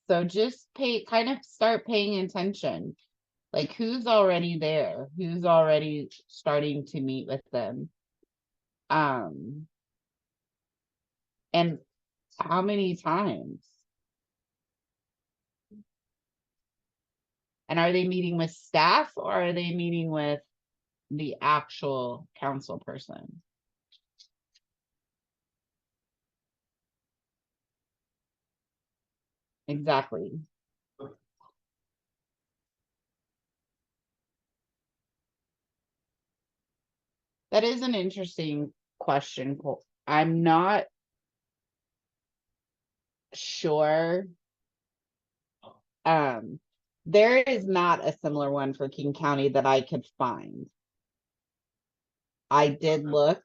so just kind of start paying attention. Like who's already there? Who's already starting to meet with them? And how many times? And are they meeting with staff or are they meeting with the actual council person? Exactly. That is an interesting question. I'm not sure. There is not a similar one for King County that I could find. I did look.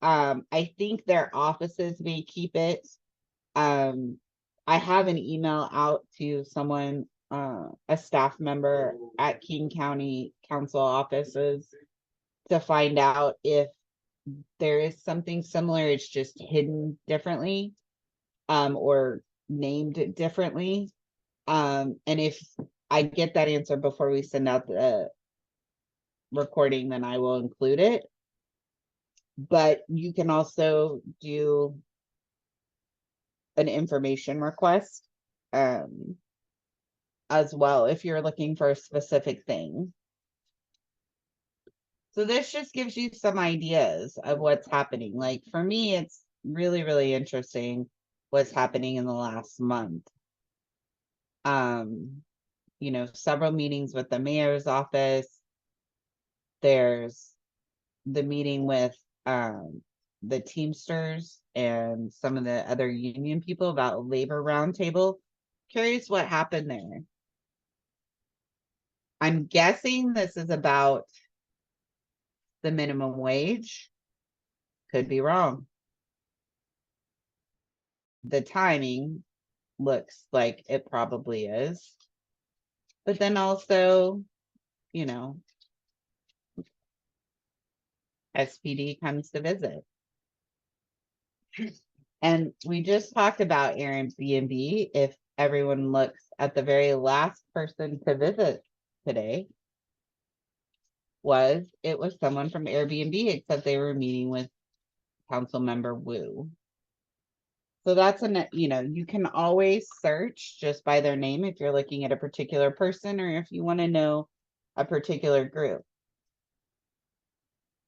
I think their offices may keep it. I have an email out to someone a staff member at King County Council offices to find out if there is something similar, it's just hidden differently, or named differently. And if I get that answer before we send out the recording, then I will include it. But you can also do an information request as well if you're looking for a specific thing. So this just gives you some ideas of what's happening. Like for me, it's really, really interesting what's happening in the last month. You know, several meetings with the mayor's office. There's the meeting with the Teamsters and some of the other union people about labor roundtable. Curious what happened there. I'm guessing this is about the minimum wage. Could be wrong. The timing looks like it probably is. But then also, you know, SPD comes to visit. And we just talked about Airbnb. If everyone looks at the very last person to visit today, it was someone from Airbnb, except they were meeting with council member Wu. So that's you know, you can always search just by their name if you're looking at a particular person or if you want to know a particular group.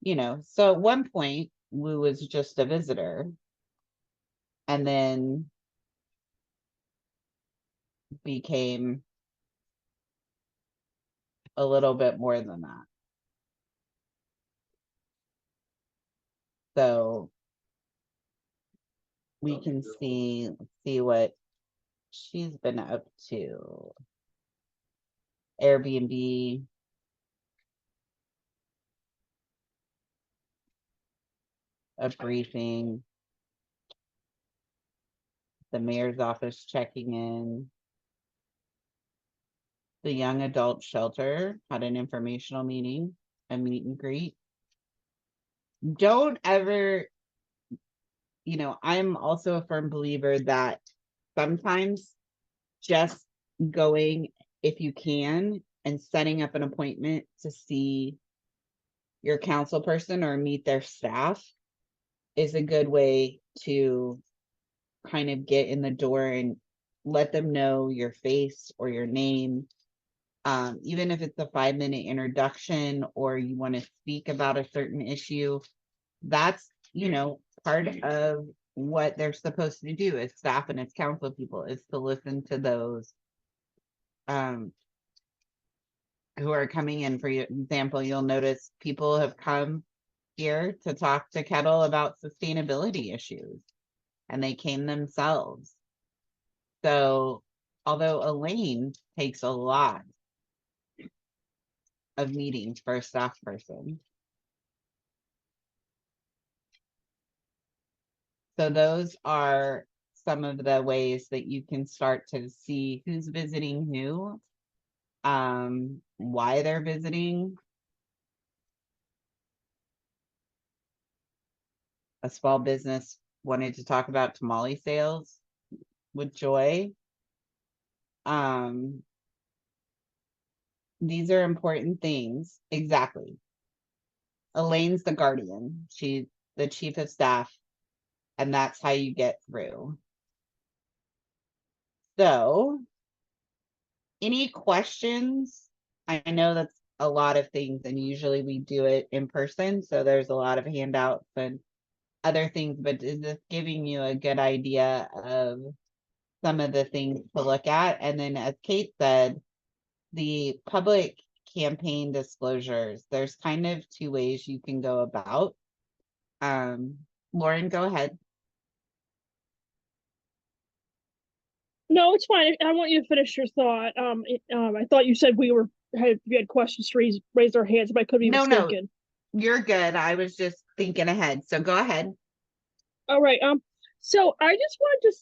You know, so at one point, Wu was just a visitor and then became a little bit more than that. So we can see what she's been up to. Airbnb. A briefing. The mayor's office checking in. The young adult shelter had an informational meeting, a meet and greet. Don't ever, you know, I'm also a firm believer that sometimes just going, if you can, and setting up an appointment to see your council person or meet their staff is a good way to kind of get in the door and let them know your face or your name. Even if it's a 5-minute introduction or you want to speak about a certain issue, that's, you know, part of what they're supposed to do as staff and as council people, is to listen to those who are coming in. For example, you'll notice people have come here to talk to Kettle about sustainability issues, and they came themselves. So although Elaine takes a lot of meetings for a staff person. So those are some of the ways that you can start to see who's visiting who, why they're visiting. A small business wanted to talk about tamale sales with Joy. These are important things. Exactly. Elaine's the guardian. She's the chief of staff, and that's how you get through. So, any questions? I know that's a lot of things, and usually we do it in person, so there's a lot of handouts and other things, but is this giving you a good idea of some of the things to look at? And then, as Kate said, the public campaign disclosures, there's kind of two ways you can go about. Lauren, go ahead. No, it's fine. I want you to finish your thought. I thought you said we had questions to raise our hands, but I could be mistaken. No, you're good. I was just thinking ahead, so go ahead. All right. So I just wanted to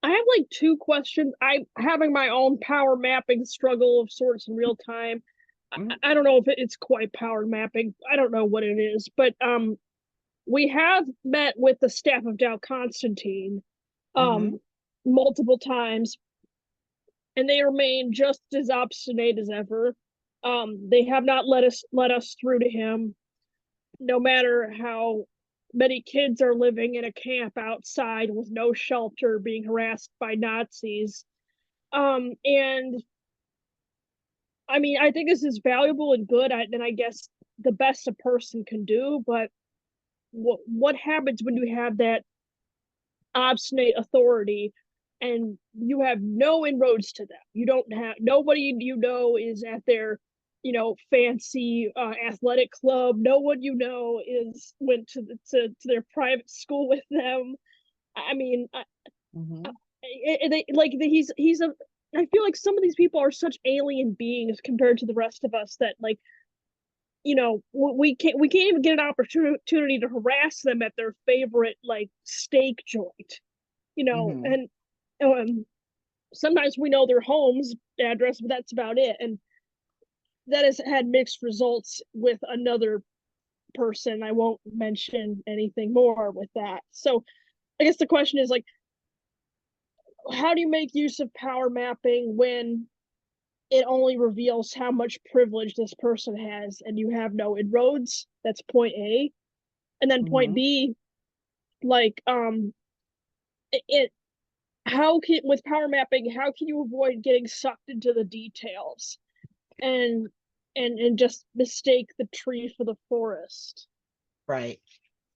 I have like two questions. I'm having my own power mapping struggle of sorts in real time. I don't know if it's quite power mapping. I don't know what it is, but we have met with the staff of Dow Constantine Mhm. multiple times, and they remain just as obstinate as ever. They have not let us through to him, no matter how many kids are living in a camp outside with no shelter, being harassed by Nazis. And I mean, I think this is valuable and good, and I guess the best a person can do. But what happens when you have that obstinate authority and you have no inroads to them? You don't have nobody you know is at their fancy athletic club. No one you know is went to their private school with them. I mean, Mhm. he's a. I feel like some of these people are such alien beings compared to the rest of us that like we can't even get an opportunity to harass them at their favorite like steak joint, Mhm. and sometimes we know their home's address, but that's about it. And that has had mixed results with another person. I won't mention anything more with that. So I guess the question is like, how do you make use of power mapping when it only reveals how much privilege this person has and you have no inroads? That's point A. And then point Mhm. B, like it how can with power mapping, how can you avoid getting sucked into the details and and just mistake the tree for the forest? Right.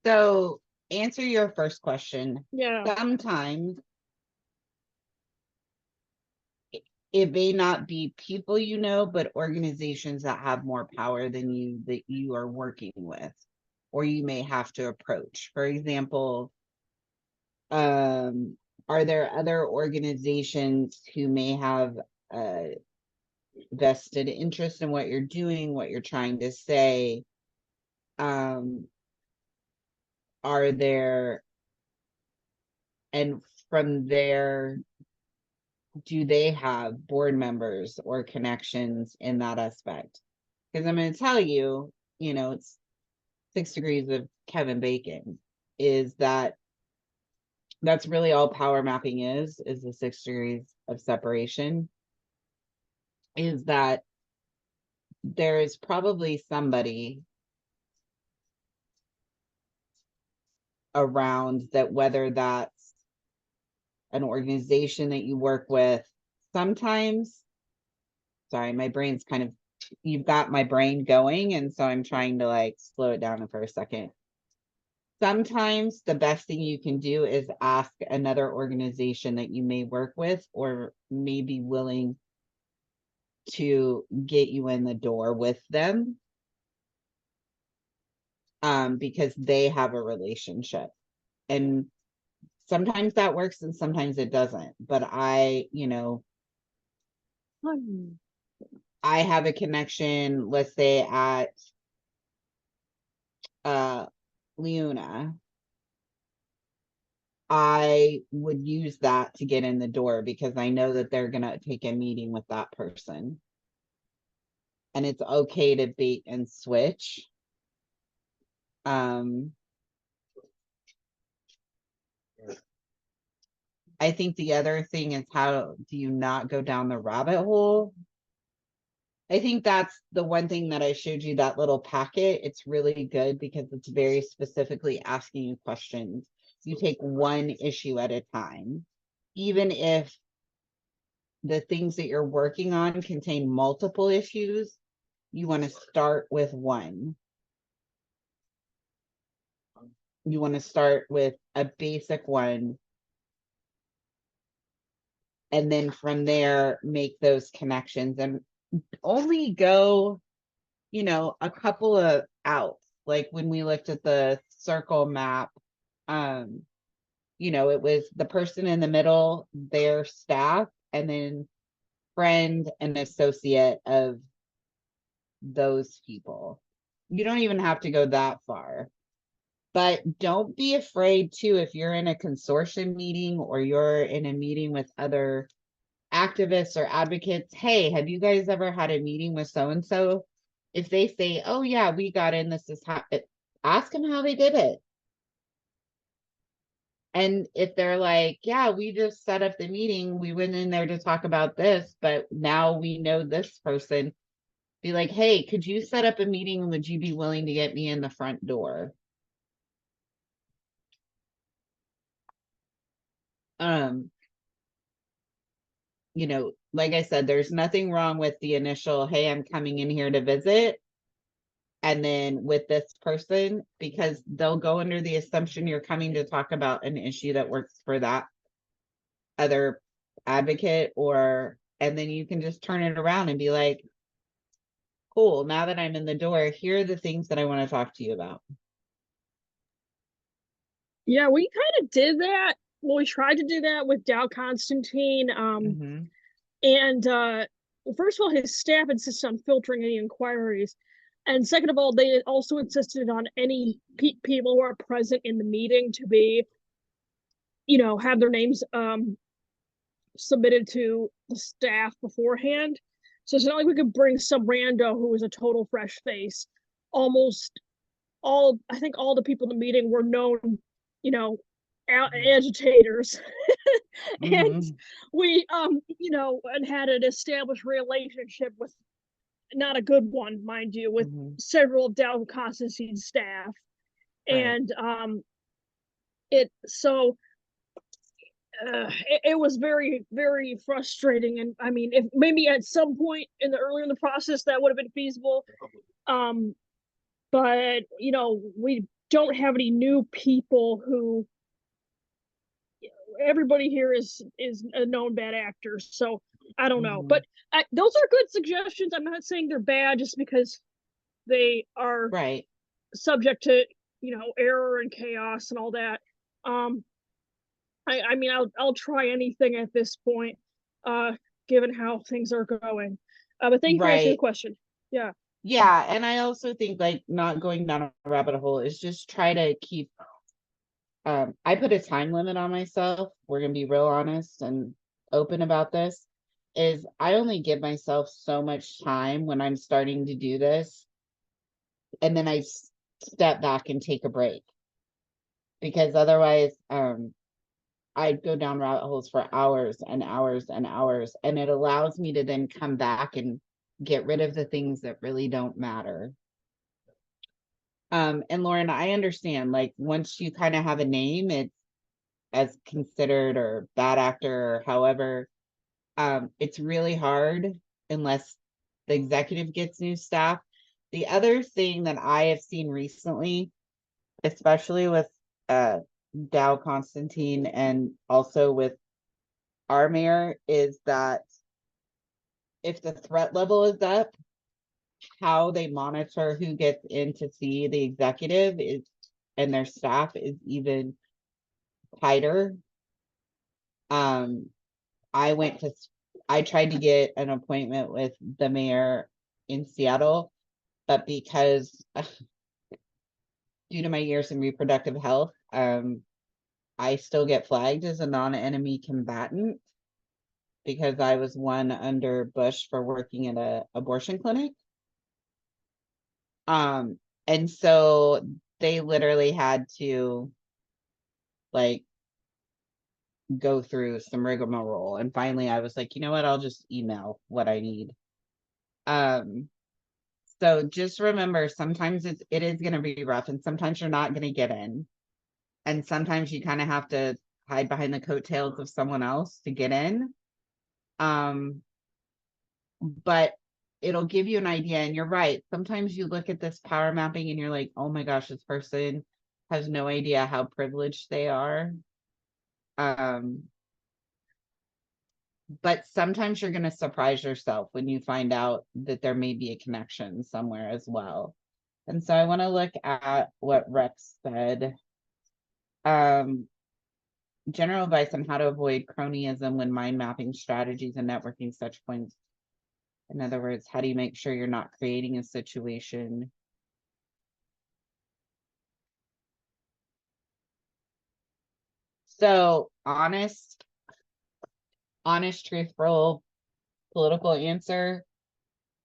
So, answer your first question. Yeah. Sometimes it may not be people you know, but organizations that have more power than you that you are working with, or you may have to approach. For example, are there other organizations who may have a vested interest in what you're doing, what you're trying to say? Um, are there, and from there, do they have board members or connections in that aspect? Because I'm going to tell you, it's 6 degrees of Kevin Bacon, is that's really all power mapping is the 6 degrees of separation, is that there is probably somebody around that, whether that's an organization that you work with. Sometimes, sorry, my brain's kind of, you've got my brain going, and so I'm trying to like slow it down for a second. Sometimes the best thing you can do is ask another organization that you may work with or may be willing to get you in the door with them, because they have a relationship. And sometimes that works and sometimes it doesn't. But I have a connection, let's say at Leuna. I would use that to get in the door because I know that they're going to take a meeting with that person. And it's okay to bait and switch. Um, I think the other thing is, how do you not go down the rabbit hole? I think that's the one thing that I showed you, that little packet. It's really good because it's very specifically asking you questions. You take one issue at a time. Even if the things that you're working on contain multiple issues, you want to start with one. You want to start with a basic one, and then from there make those connections, and only go a couple of outs. Like when we looked at the circle map, it was the person in the middle, their staff, and then friend and associate of those people. You don't even have to go that far. But don't be afraid too, if you're in a consortium meeting or you're in a meeting with other activists or advocates, hey, have you guys ever had a meeting with so-and-so? If they say, oh yeah, we got in, this is how, ask them how they did it. And if they're like, yeah, we just set up the meeting, we went in there to talk about this, but now we know this person, be like, hey, could you set up a meeting? Would you be willing to get me in the front door? You know, like I said, there's nothing wrong with the initial, hey, I'm coming in here to visit. And then with this person, because they'll go under the assumption you're coming to talk about an issue that works for that other advocate, and then you can just turn it around and be like, cool, now that I'm in the door, here are the things that I want to talk to you about. Yeah, we kind of did that. Well, we tried to do that with Dow Constantine. And well, first of all, his staff insisted on filtering any inquiries. And second of all, they also insisted on any people who are present in the meeting to be, have their names submitted to the staff beforehand. So it's not like we could bring some rando who was a total fresh face. Almost I think all the people in the meeting were known, agitators. And we, and had an established relationship with, not a good one, mind you, with several of Dow Constantine staff. Right. And it was very, very frustrating. And I mean, if maybe at some point earlier in the process that would have been feasible, but we don't have any new people who. Everybody here is a known bad actor, so I don't know. But those are good suggestions. I'm not saying they're bad just because they are right subject to error and chaos and all that. I mean, I'll try anything at this point, given how things are going. But thank you for answering the question. Yeah. Yeah, and I also think like not going down a rabbit hole is just try to keep. I put a time limit on myself. We're gonna be real honest and open about this. Is I only give myself so much time when I'm starting to do this, and then I step back and take a break, because otherwise, I'd go down rabbit holes for hours and hours and hours, and it allows me to then come back and get rid of the things that really don't matter. And Lauren, I understand, like once you kind of have a name, it's as considered or bad actor or however, it's really hard unless the executive gets new staff. The other thing that I have seen recently, especially with Dow Constantine and also with our mayor, is that if the threat level is up, how they monitor who gets in to see the executive is, and their staff is even tighter. I tried to get an appointment with the mayor in Seattle, but because due to my years in reproductive health, I still get flagged as a non-enemy combatant because I was one under Bush for working at a abortion clinic. And so they literally had to like go through some rigmarole. And finally I was like, you know what, I'll just email what I need. So just remember, sometimes it is going to be rough, and sometimes you're not going to get in. And sometimes you kind of have to hide behind the coattails of someone else to get in. But it'll give you an idea. And you're right. Sometimes you look at this power mapping and you're like, oh my gosh, this person has no idea how privileged they are. But sometimes you're going to surprise yourself when you find out that there may be a connection somewhere as well. And so I want to look at what Rex said. General advice on how to avoid cronyism when mind mapping strategies and networking touch points. In other words, how do you make sure you're not creating a situation So honest, truthful, political answer,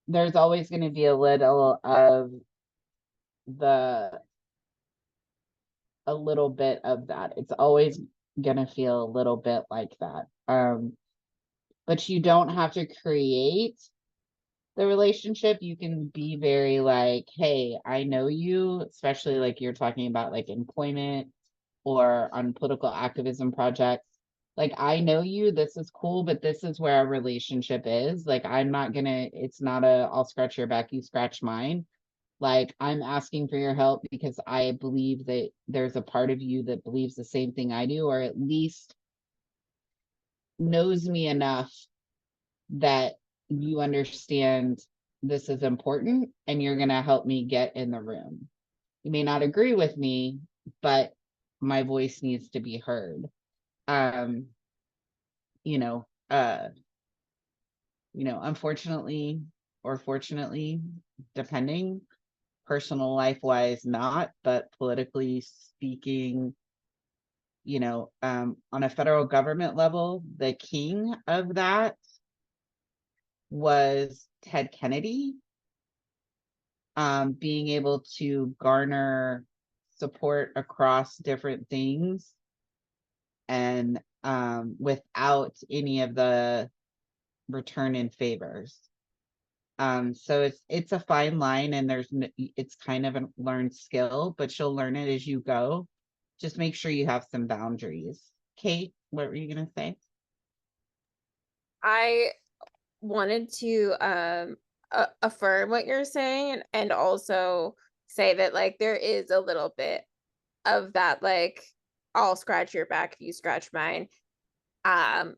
there's always going to be a little of a little bit of that. It's always going to feel a little bit like that. But you don't have to create the relationship. You can be very like, hey, I know you, especially like you're talking about like employment or on political activism projects. Like, I know you, this is cool, but this is where our relationship is. Like, I'm not gonna, it's not a, I'll scratch your back, you scratch mine. Like, I'm asking for your help because I believe that there's a part of you that believes the same thing I do, or at least knows me enough that you understand this is important and you're going to help me get in the room. You may not agree with me, but my voice needs to be heard. You know, unfortunately or fortunately, depending, personal life wise not, but politically speaking, on a federal government level, the king of that was Ted Kennedy. Being able to garner support across different things and without any of the return in favors. So it's a fine line, and it's kind of a learned skill, but you'll learn it as you go. Just make sure you have some boundaries. Kate, what were you gonna say? I wanted to affirm what you're saying, and also say that like there is a little bit of that, like, I'll scratch your back if you scratch mine. And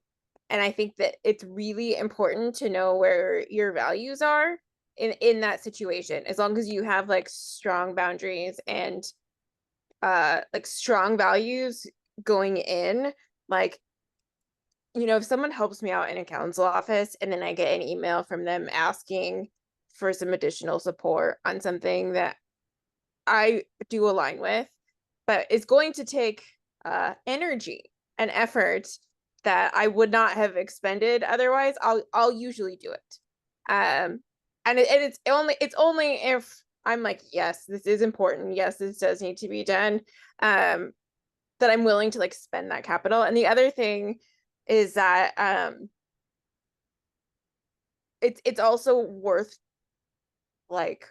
I think that it's really important to know where your values are in that situation, as long as you have like strong boundaries and like strong values going in. Like, if someone helps me out in a council office and then I get an email from them asking for some additional support on something that I do align with, but it's going to take energy and effort that I would not have expended otherwise, I'll usually do it. And it's only if I'm like, yes, this is important, yes, this does need to be done, that I'm willing to like spend that capital. And the other thing is that it's also worth like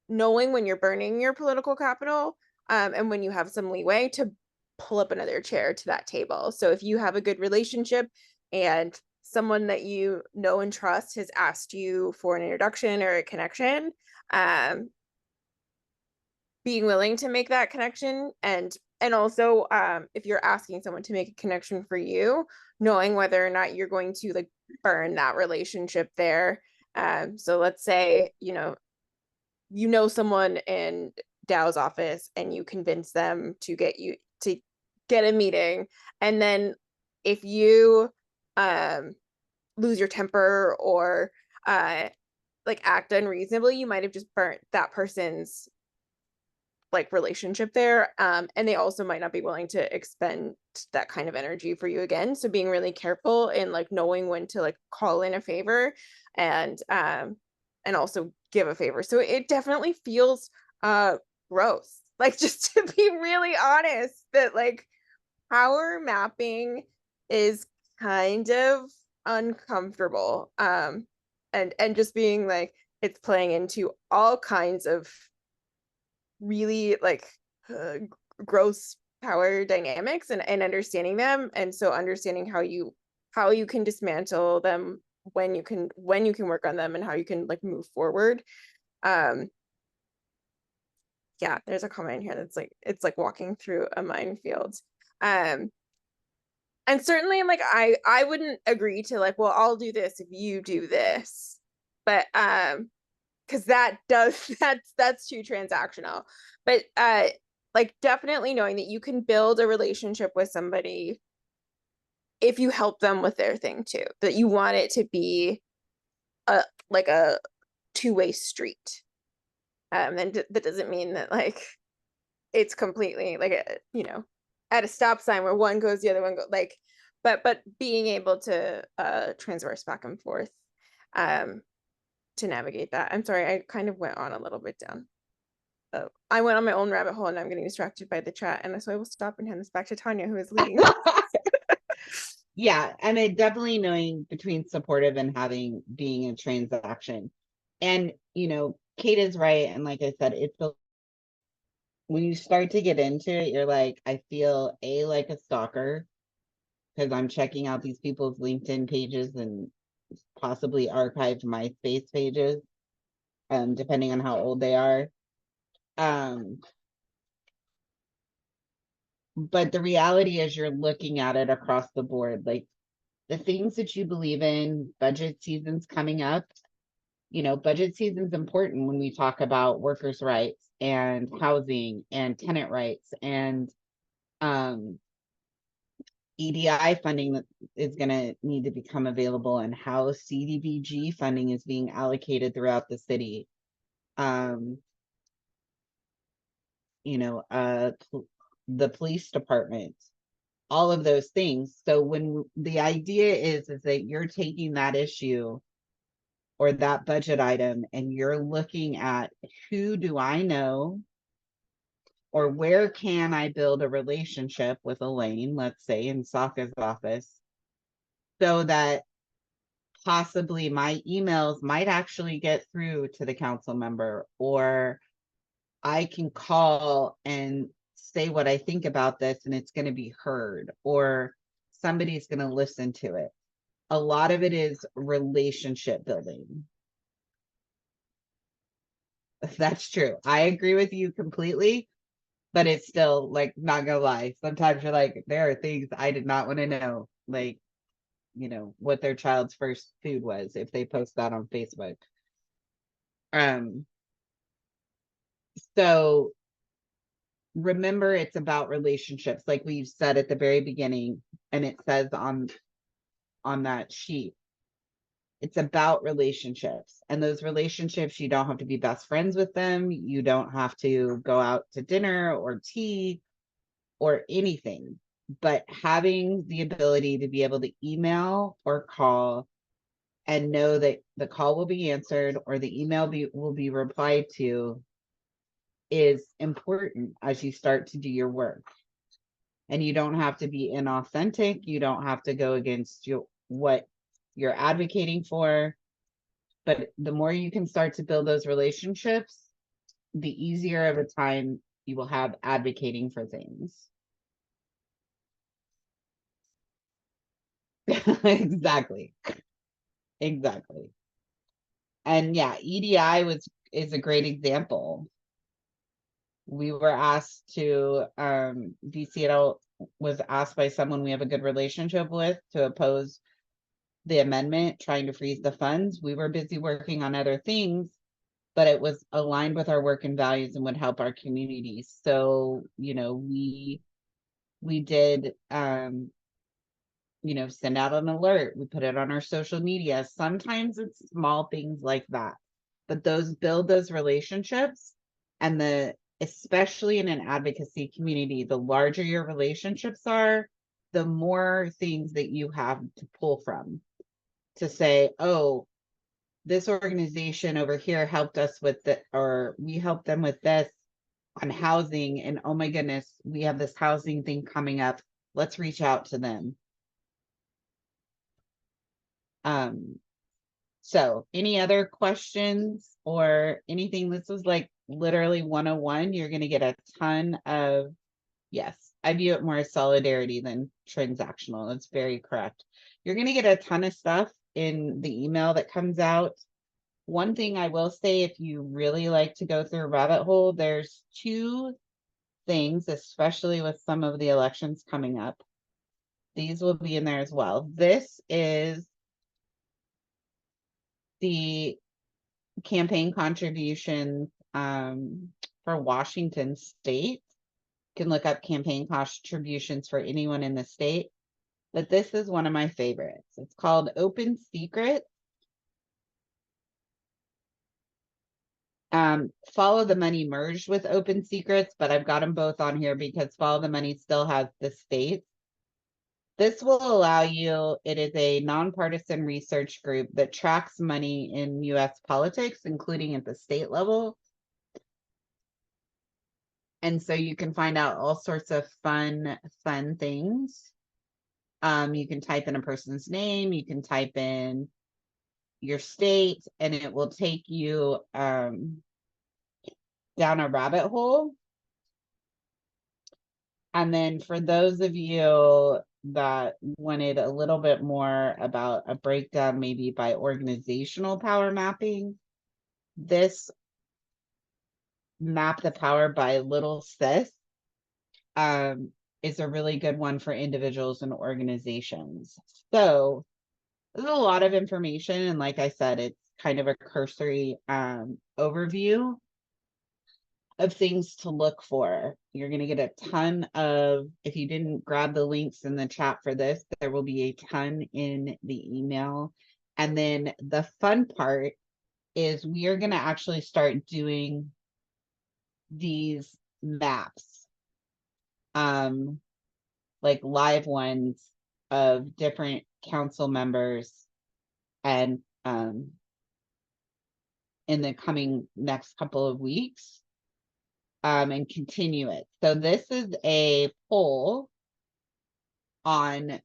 knowing when you're burning your political capital, and when you have some leeway to pull up another chair to that table. So if you have a good relationship and someone that you know and trust has asked you for an introduction or a connection, being willing to make that connection, and also if you're asking someone to make a connection for you, knowing whether or not you're going to like burn that relationship there. So let's say someone in Dow's office and you convince them to get a meeting, and then if you lose your temper or like act unreasonably, you might have just burnt that person's like relationship there, and they also might not be willing to expend that kind of energy for you again. So being really careful and like knowing when to like call in a favor and also give a favor. So it definitely feels gross, like, just to be really honest, that like power mapping is kind of uncomfortable, and just being like, it's playing into all kinds of really like gross power dynamics, and understanding them, and so understanding how you can dismantle them, when you can work on them, and how you can like move forward. Yeah, there's a comment here that's like, it's like walking through a minefield. And certainly like I wouldn't agree to like, well, I'll do this if you do this, but because that's too transactional. But like definitely knowing that you can build a relationship with somebody if you help them with their thing too, that you want it to be a two-way street. And that doesn't mean that like it's completely like at a stop sign where one goes, the other one goes, like, but being able to transverse back and forth to navigate that. I'm sorry, I kind of went on a little bit down. I went on my own rabbit hole and I'm getting distracted by the chat, and so I will stop and hand this back to Tanya, who is leading. Yeah, and it definitely knowing between supportive and being a transaction. And Kate is right, and like I said, when you start to get into it, you're like, I feel like a stalker because I'm checking out these people's LinkedIn pages and possibly archived MySpace pages, depending on how old they are. But the reality is you're looking at it across the board, like the things that you believe in. Budget season's coming up. Budget season's important when we talk about workers' rights and housing and tenant rights and EDI funding that is going to need to become available, and how CDBG funding is being allocated throughout the city. The police department, all of those things. So when the idea is that you're taking that issue or that budget item and you're looking at, who do I know, or where can I build a relationship with Elaine, let's say in Saka's office, so that possibly my emails might actually get through to the council member, or I can call and say what I think about this and it's going to be heard, or somebody's going to listen to it. A lot of it is relationship building. That's true. I agree with you completely, but it's still, like, not gonna lie, sometimes you're like, there are things I did not want to know, like, what their child's first food was if they post that on Facebook. So remember, it's about relationships, like we've said at the very beginning, and it says on that sheet. It's about relationships, and those relationships, you don't have to be best friends with them. You don't have to go out to dinner or tea or anything, but having the ability to be able to email or call and know that the call will be answered or the email will be replied to is important as you start to do your work. And you don't have to be inauthentic. You don't have to go against what you're advocating for. But the more you can start to build those relationships, the easier of a time you will have advocating for things. Exactly. And yeah, EDI is a great example. We were asked to, DCL was asked by someone we have a good relationship with to oppose the amendment, trying to freeze the funds. We were busy working on other things, but it was aligned with our work and values and would help our communities. So, we did, send out an alert. We put it on our social media. Sometimes it's small things like that, but build those relationships, and especially in an advocacy community, the larger your relationships are, the more things that you have to pull from to say, oh, this organization over here helped us with it, or we helped them with this on housing, and oh my goodness, we have this housing thing coming up. Let's reach out to them. So any other questions or anything? This was like literally 101. You're going to get a ton of, yes, I view it more as solidarity than transactional. That's very correct. You're going to get a ton of stuff in the email that comes out. One thing I will say, if you really like to go through a rabbit hole, there's two things, especially with some of the elections coming up. These will be in there as well. This is the campaign contributions for Washington state. You can look up campaign contributions for anyone in the state, but this is one of my favorites. It's called Open Secret. Follow the Money merged with Open Secrets, but I've got them both on here because Follow the Money still has the states. This will allow you, it is a nonpartisan research group that tracks money in US politics, including at the state level. And so you can find out all sorts of fun things. You can type in a person's name, you can type in your state, and it will take you down a rabbit hole. And then for those of you that wanted a little bit more about a breakdown, maybe by organizational power mapping, this Map the Power by Little Sis is a really good one for individuals and organizations. So there's a lot of information, and like I said, it's kind of a cursory overview of things to look for. You're going to get a ton of, if you didn't grab the links in the chat for this, there will be a ton in the email. And then the fun part is we are going to actually start doing these maps, like live ones of different council members, and in the coming next couple of weeks, and continue it. So this is a poll on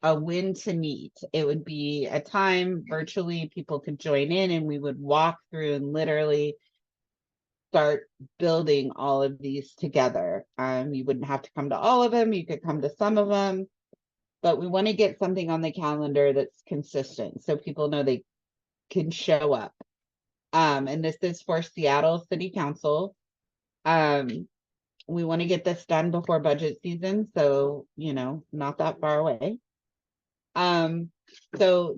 a when to meet. It would be a time virtually people could join in, and we would walk through and literally start building all of these together. You wouldn't have to come to all of them, you could come to some of them, but we want to get something on the calendar that's consistent so people know they can show up. And this is for Seattle City Council. We want to get this done before budget season, so not that far away. So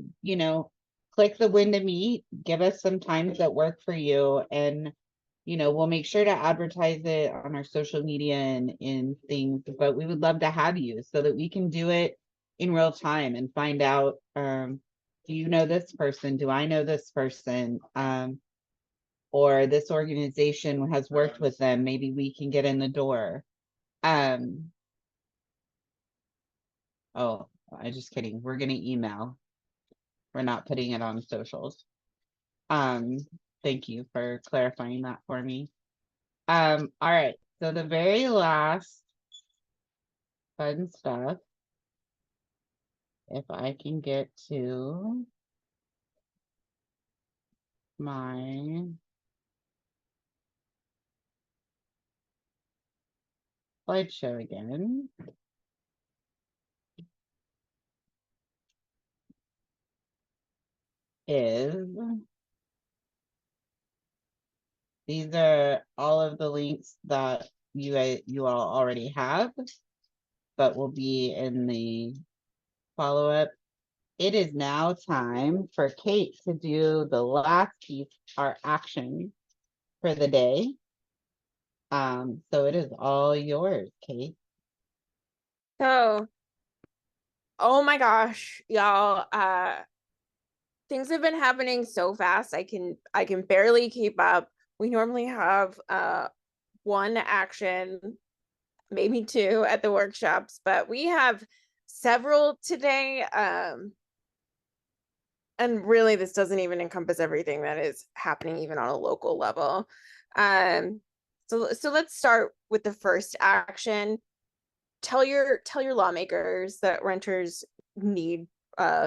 click the when to meet, give us some times that work for you, and we'll make sure to advertise it on our social media and in things, but we would love to have you so that we can do it in real time and find out, do you know this person? Do I know this person? Or this organization has worked with them, maybe we can get in the door. Oh, I'm just kidding. We're going to email. We're not putting it on socials. Thank you for clarifying that for me. All right. So the very last fun stuff, if I can get to my slideshow again. These are all of the links that you all already have, but will be in the follow-up. It is now time for Kate to do the last piece, our action for the day. So it is all yours, Kate. So, oh my gosh, y'all, things have been happening so fast. I can barely keep up. We normally have one action, maybe two at the workshops, but we have several today. And really, this doesn't even encompass everything that is happening even on a local level. So let's start with the first action. Tell your lawmakers that renters need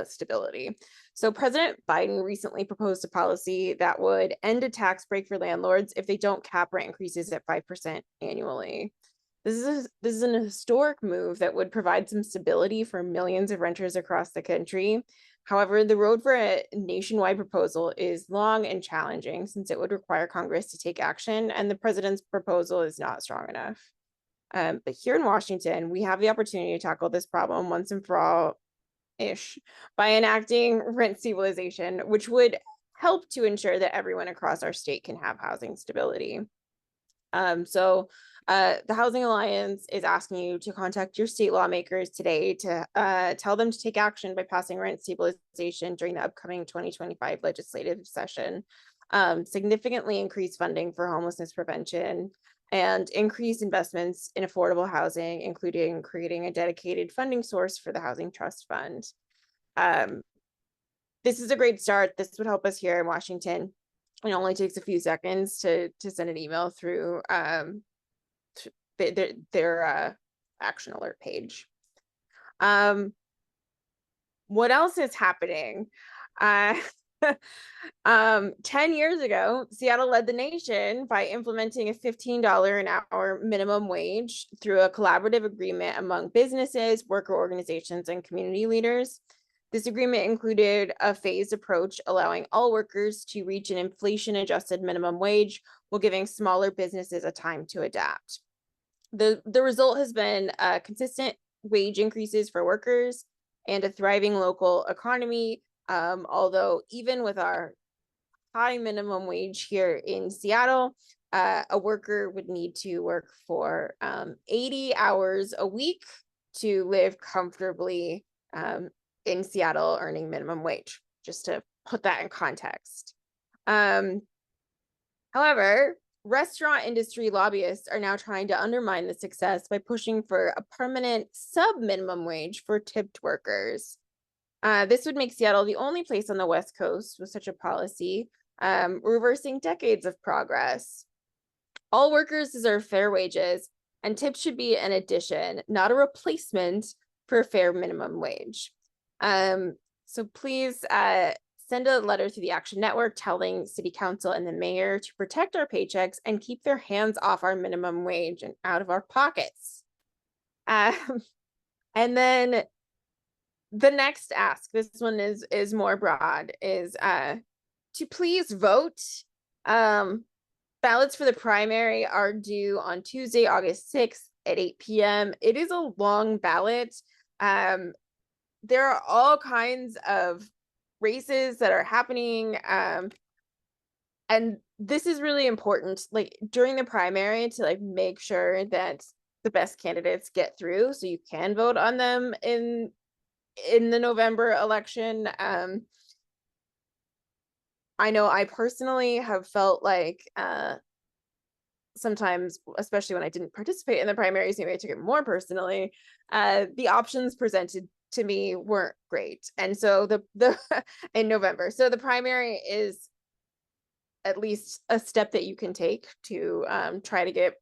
stability. So President Biden recently proposed a policy that would end a tax break for landlords if they don't cap rent increases at 5% annually. This is an historic move that would provide some stability for millions of renters across the country. However, the road for a nationwide proposal is long and challenging since it would require Congress to take action, and the president's proposal is not strong enough. But here in Washington, we have the opportunity to tackle this problem once and for all-ish by enacting rent stabilization, which would help to ensure that everyone across our state can have housing stability. The Housing Alliance is asking you to contact your state lawmakers today to tell them to take action by passing rent stabilization during the upcoming 2025 legislative session. significantly increase funding for homelessness prevention, and increase investments in affordable housing, including creating a dedicated funding source for the Housing Trust Fund. This is a great start. This would help us here in Washington. It only takes a few seconds to send an email through their action alert page. What else is happening? 10 years ago, Seattle led the nation by implementing a $15 an hour minimum wage through a collaborative agreement among businesses, worker organizations, and community leaders. This agreement included a phased approach allowing all workers to reach an inflation-adjusted minimum wage while giving smaller businesses a time to adapt. The result has been consistent wage increases for workers and a thriving local economy. Although even with our high minimum wage here in Seattle, a worker would need to work for 80 hours a week to live comfortably in Seattle earning minimum wage, just to put that in context. However, restaurant industry lobbyists are now trying to undermine the success by pushing for a permanent sub-minimum wage for tipped workers. This would make Seattle the only place on the West Coast with such a policy, reversing decades of progress. All workers deserve fair wages, and tips should be an addition, not a replacement for a fair minimum wage. So please send a letter to the Action Network telling City Council and the mayor to protect our paychecks and keep their hands off our minimum wage and out of our pockets. And then the next ask, this one is more broad, is to please vote. Ballots for the primary are due on Tuesday, August 6th at 8 p.m. It is a long ballot. There are all kinds of races that are happening. And this is really important, like during the primary, to like make sure that the best candidates get through so you can vote on them in the November election. I know I personally have felt like sometimes, especially when I didn't participate in the primaries, maybe I took it more personally, the options presented to me weren't great. And so the in November, so the primary is at least a step that you can take to try to get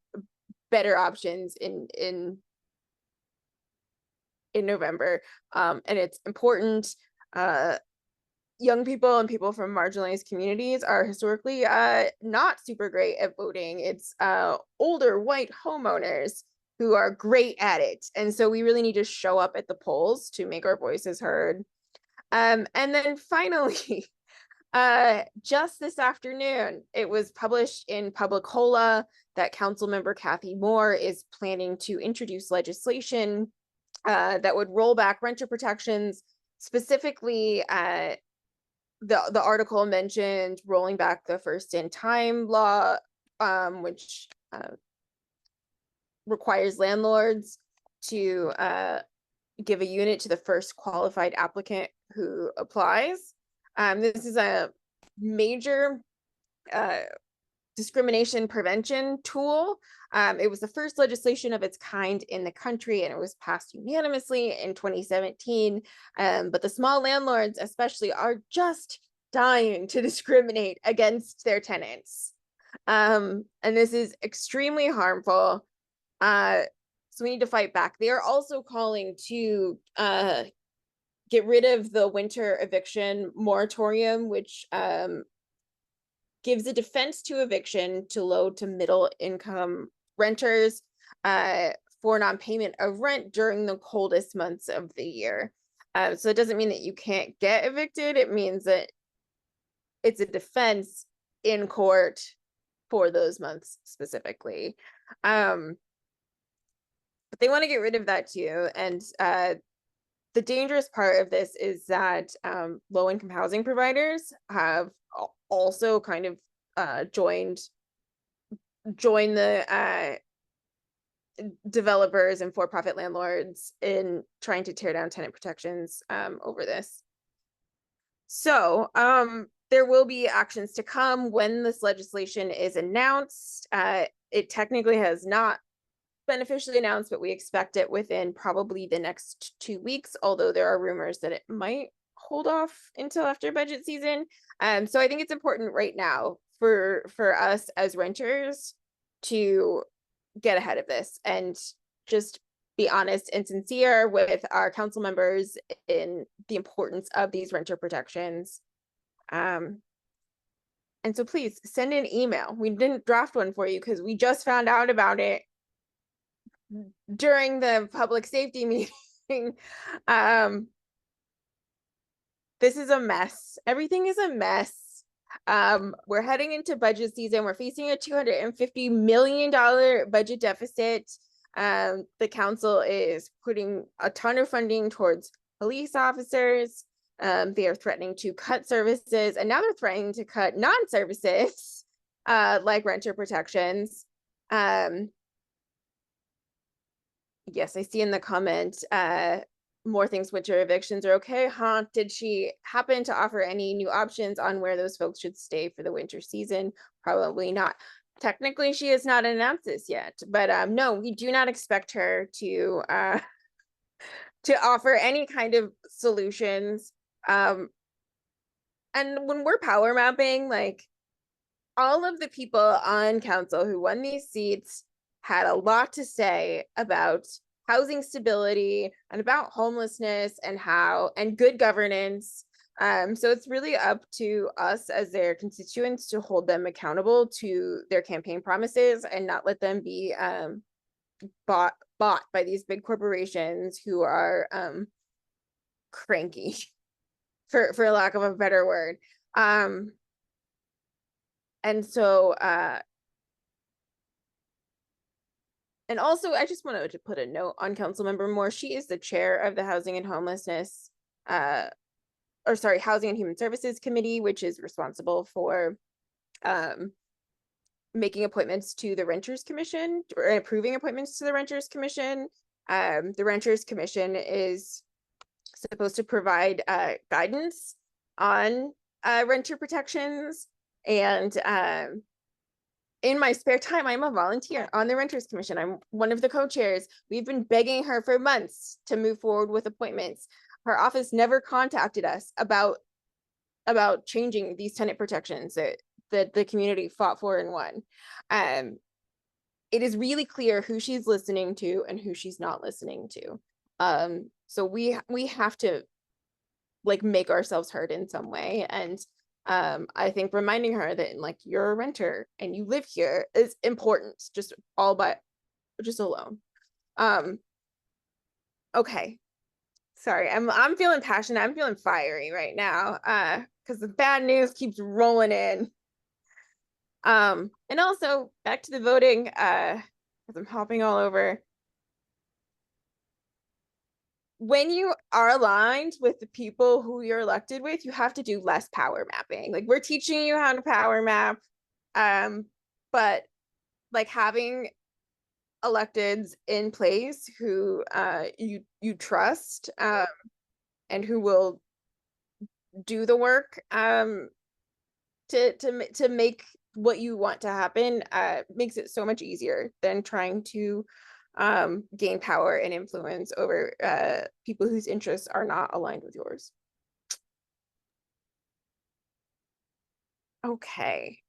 better options in November. And it's important. Young people and people from marginalized communities are historically not super great at voting. It's older white homeowners who are great at it. And so we really need to show up at the polls to make our voices heard. And then finally, just this afternoon, it was published in Publicola that Councilmember Tanya Moore is planning to introduce legislation that would roll back renter protections. Specifically, the article mentioned rolling back the first in time law, which requires landlords to give a unit to the first qualified applicant who applies. This is a major discrimination prevention tool. It was the first legislation of its kind in the country, and it was passed unanimously in 2017. But the small landlords especially are just dying to discriminate against their tenants. And this is extremely harmful. So we need to fight back. They are also calling to get rid of the winter eviction moratorium, which gives a defense to eviction to low to middle income renters for non-payment of rent during the coldest months of the year. So it doesn't mean that you can't get evicted. It means that it's a defense in court for those months specifically. But they want to get rid of that too. And the dangerous part of this is that low-income housing providers have also kind of joined the developers and for-profit landlords in trying to tear down tenant protections over this. So there will be actions to come when this legislation is announced. It technically has not been officially announced, but we expect it within probably the next 2 weeks, although there are rumors that it might hold off until after budget season. So I think it's important right now for us as renters to get ahead of this and just be honest and sincere with our council members in the importance of these renter protections. And so please send an email. We didn't draft one for you because we just found out about it during the public safety meeting. This is a mess. Everything is a mess. We're heading into budget season. We're facing a $250 million budget deficit. The council is putting a ton of funding towards police officers. They are threatening to cut services, and now they're threatening to cut non-services, like renter protections. Yes, I see in the comment, more things winter evictions are okay, huh? Did she happen to offer any new options on where those folks should stay for the winter season? Probably not. Technically, she has not announced this yet, but no, we do not expect her to offer any kind of solutions. And when we're power mapping, like, all of the people on council who won these seats had a lot to say about housing stability and about homelessness and good governance. So it's really up to us as their constituents to hold them accountable to their campaign promises and not let them be bought by these big corporations who are cranky, for lack of a better word. And so and also, I just wanted to put a note on Councilmember Moore. She is the chair of the Housing and Homelessness, Housing and Human Services Committee, which is responsible for making appointments to the Renters Commission or approving appointments to the Renters Commission. The Renters Commission is supposed to provide guidance on renter protections, and in my spare time, I'm a volunteer on the Renters Commission. I'm one of the co-chairs. We've been begging her for months to move forward with appointments. Her office never contacted us about changing these tenant protections that the community fought for and won. It is really clear who she's listening to and who she's not listening to. So we have to, like, make ourselves heard in some way. And I think reminding her that, like, you're a renter and you live here is important, just alone. Okay. Sorry, I'm feeling passionate. I'm feeling fiery right now, because the bad news keeps rolling in. And also back to the voting, because I'm hopping all over. When you are aligned with the people who you're elected with, you have to do less power mapping. Like, we're teaching you how to power map, but like having electeds in place who you trust, and who will do the work to make what you want to happen makes it so much easier than trying to gain power and influence over people whose interests are not aligned with yours. Okay.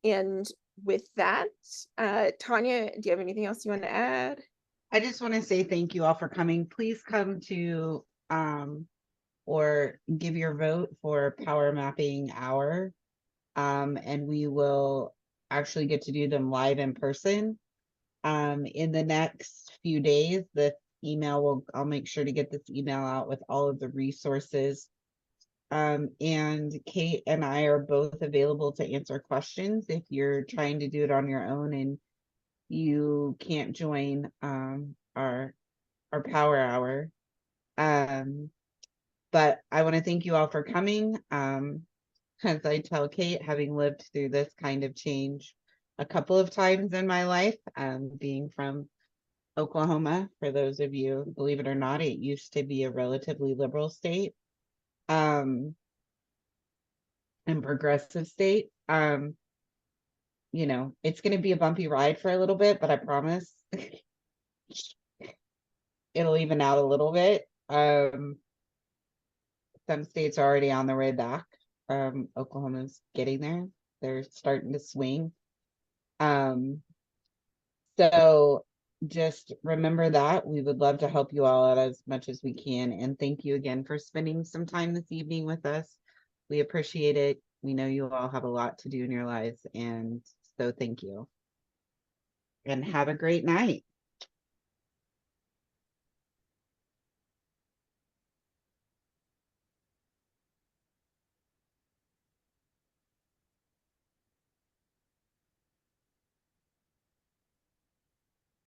And with that, Tanya, do you have anything else you want to add? I just want to say thank you all for coming. Please come to or give your vote for Power Mapping Hour. And we will actually get to do them live in person. In the next few days, I'll make sure to get this email out with all of the resources. And Kate and I are both available to answer questions if you're trying to do it on your own and you can't join our power hour. But I want to thank you all for coming. As I tell Kate, having lived through this kind of change a couple of times in my life, being from Oklahoma, for those of you, believe it or not, it used to be a relatively liberal state. and progressive state. You know, it's going to be a bumpy ride for a little bit, but I promise it'll even out a little bit. Some states are already on their way back. Oklahoma's getting there. They're starting to swing. So just remember that we would love to help you all out as much as we can. And thank you again for spending some time this evening with us. We appreciate it. We know you all have a lot to do in your lives. And so thank you. And have a great night.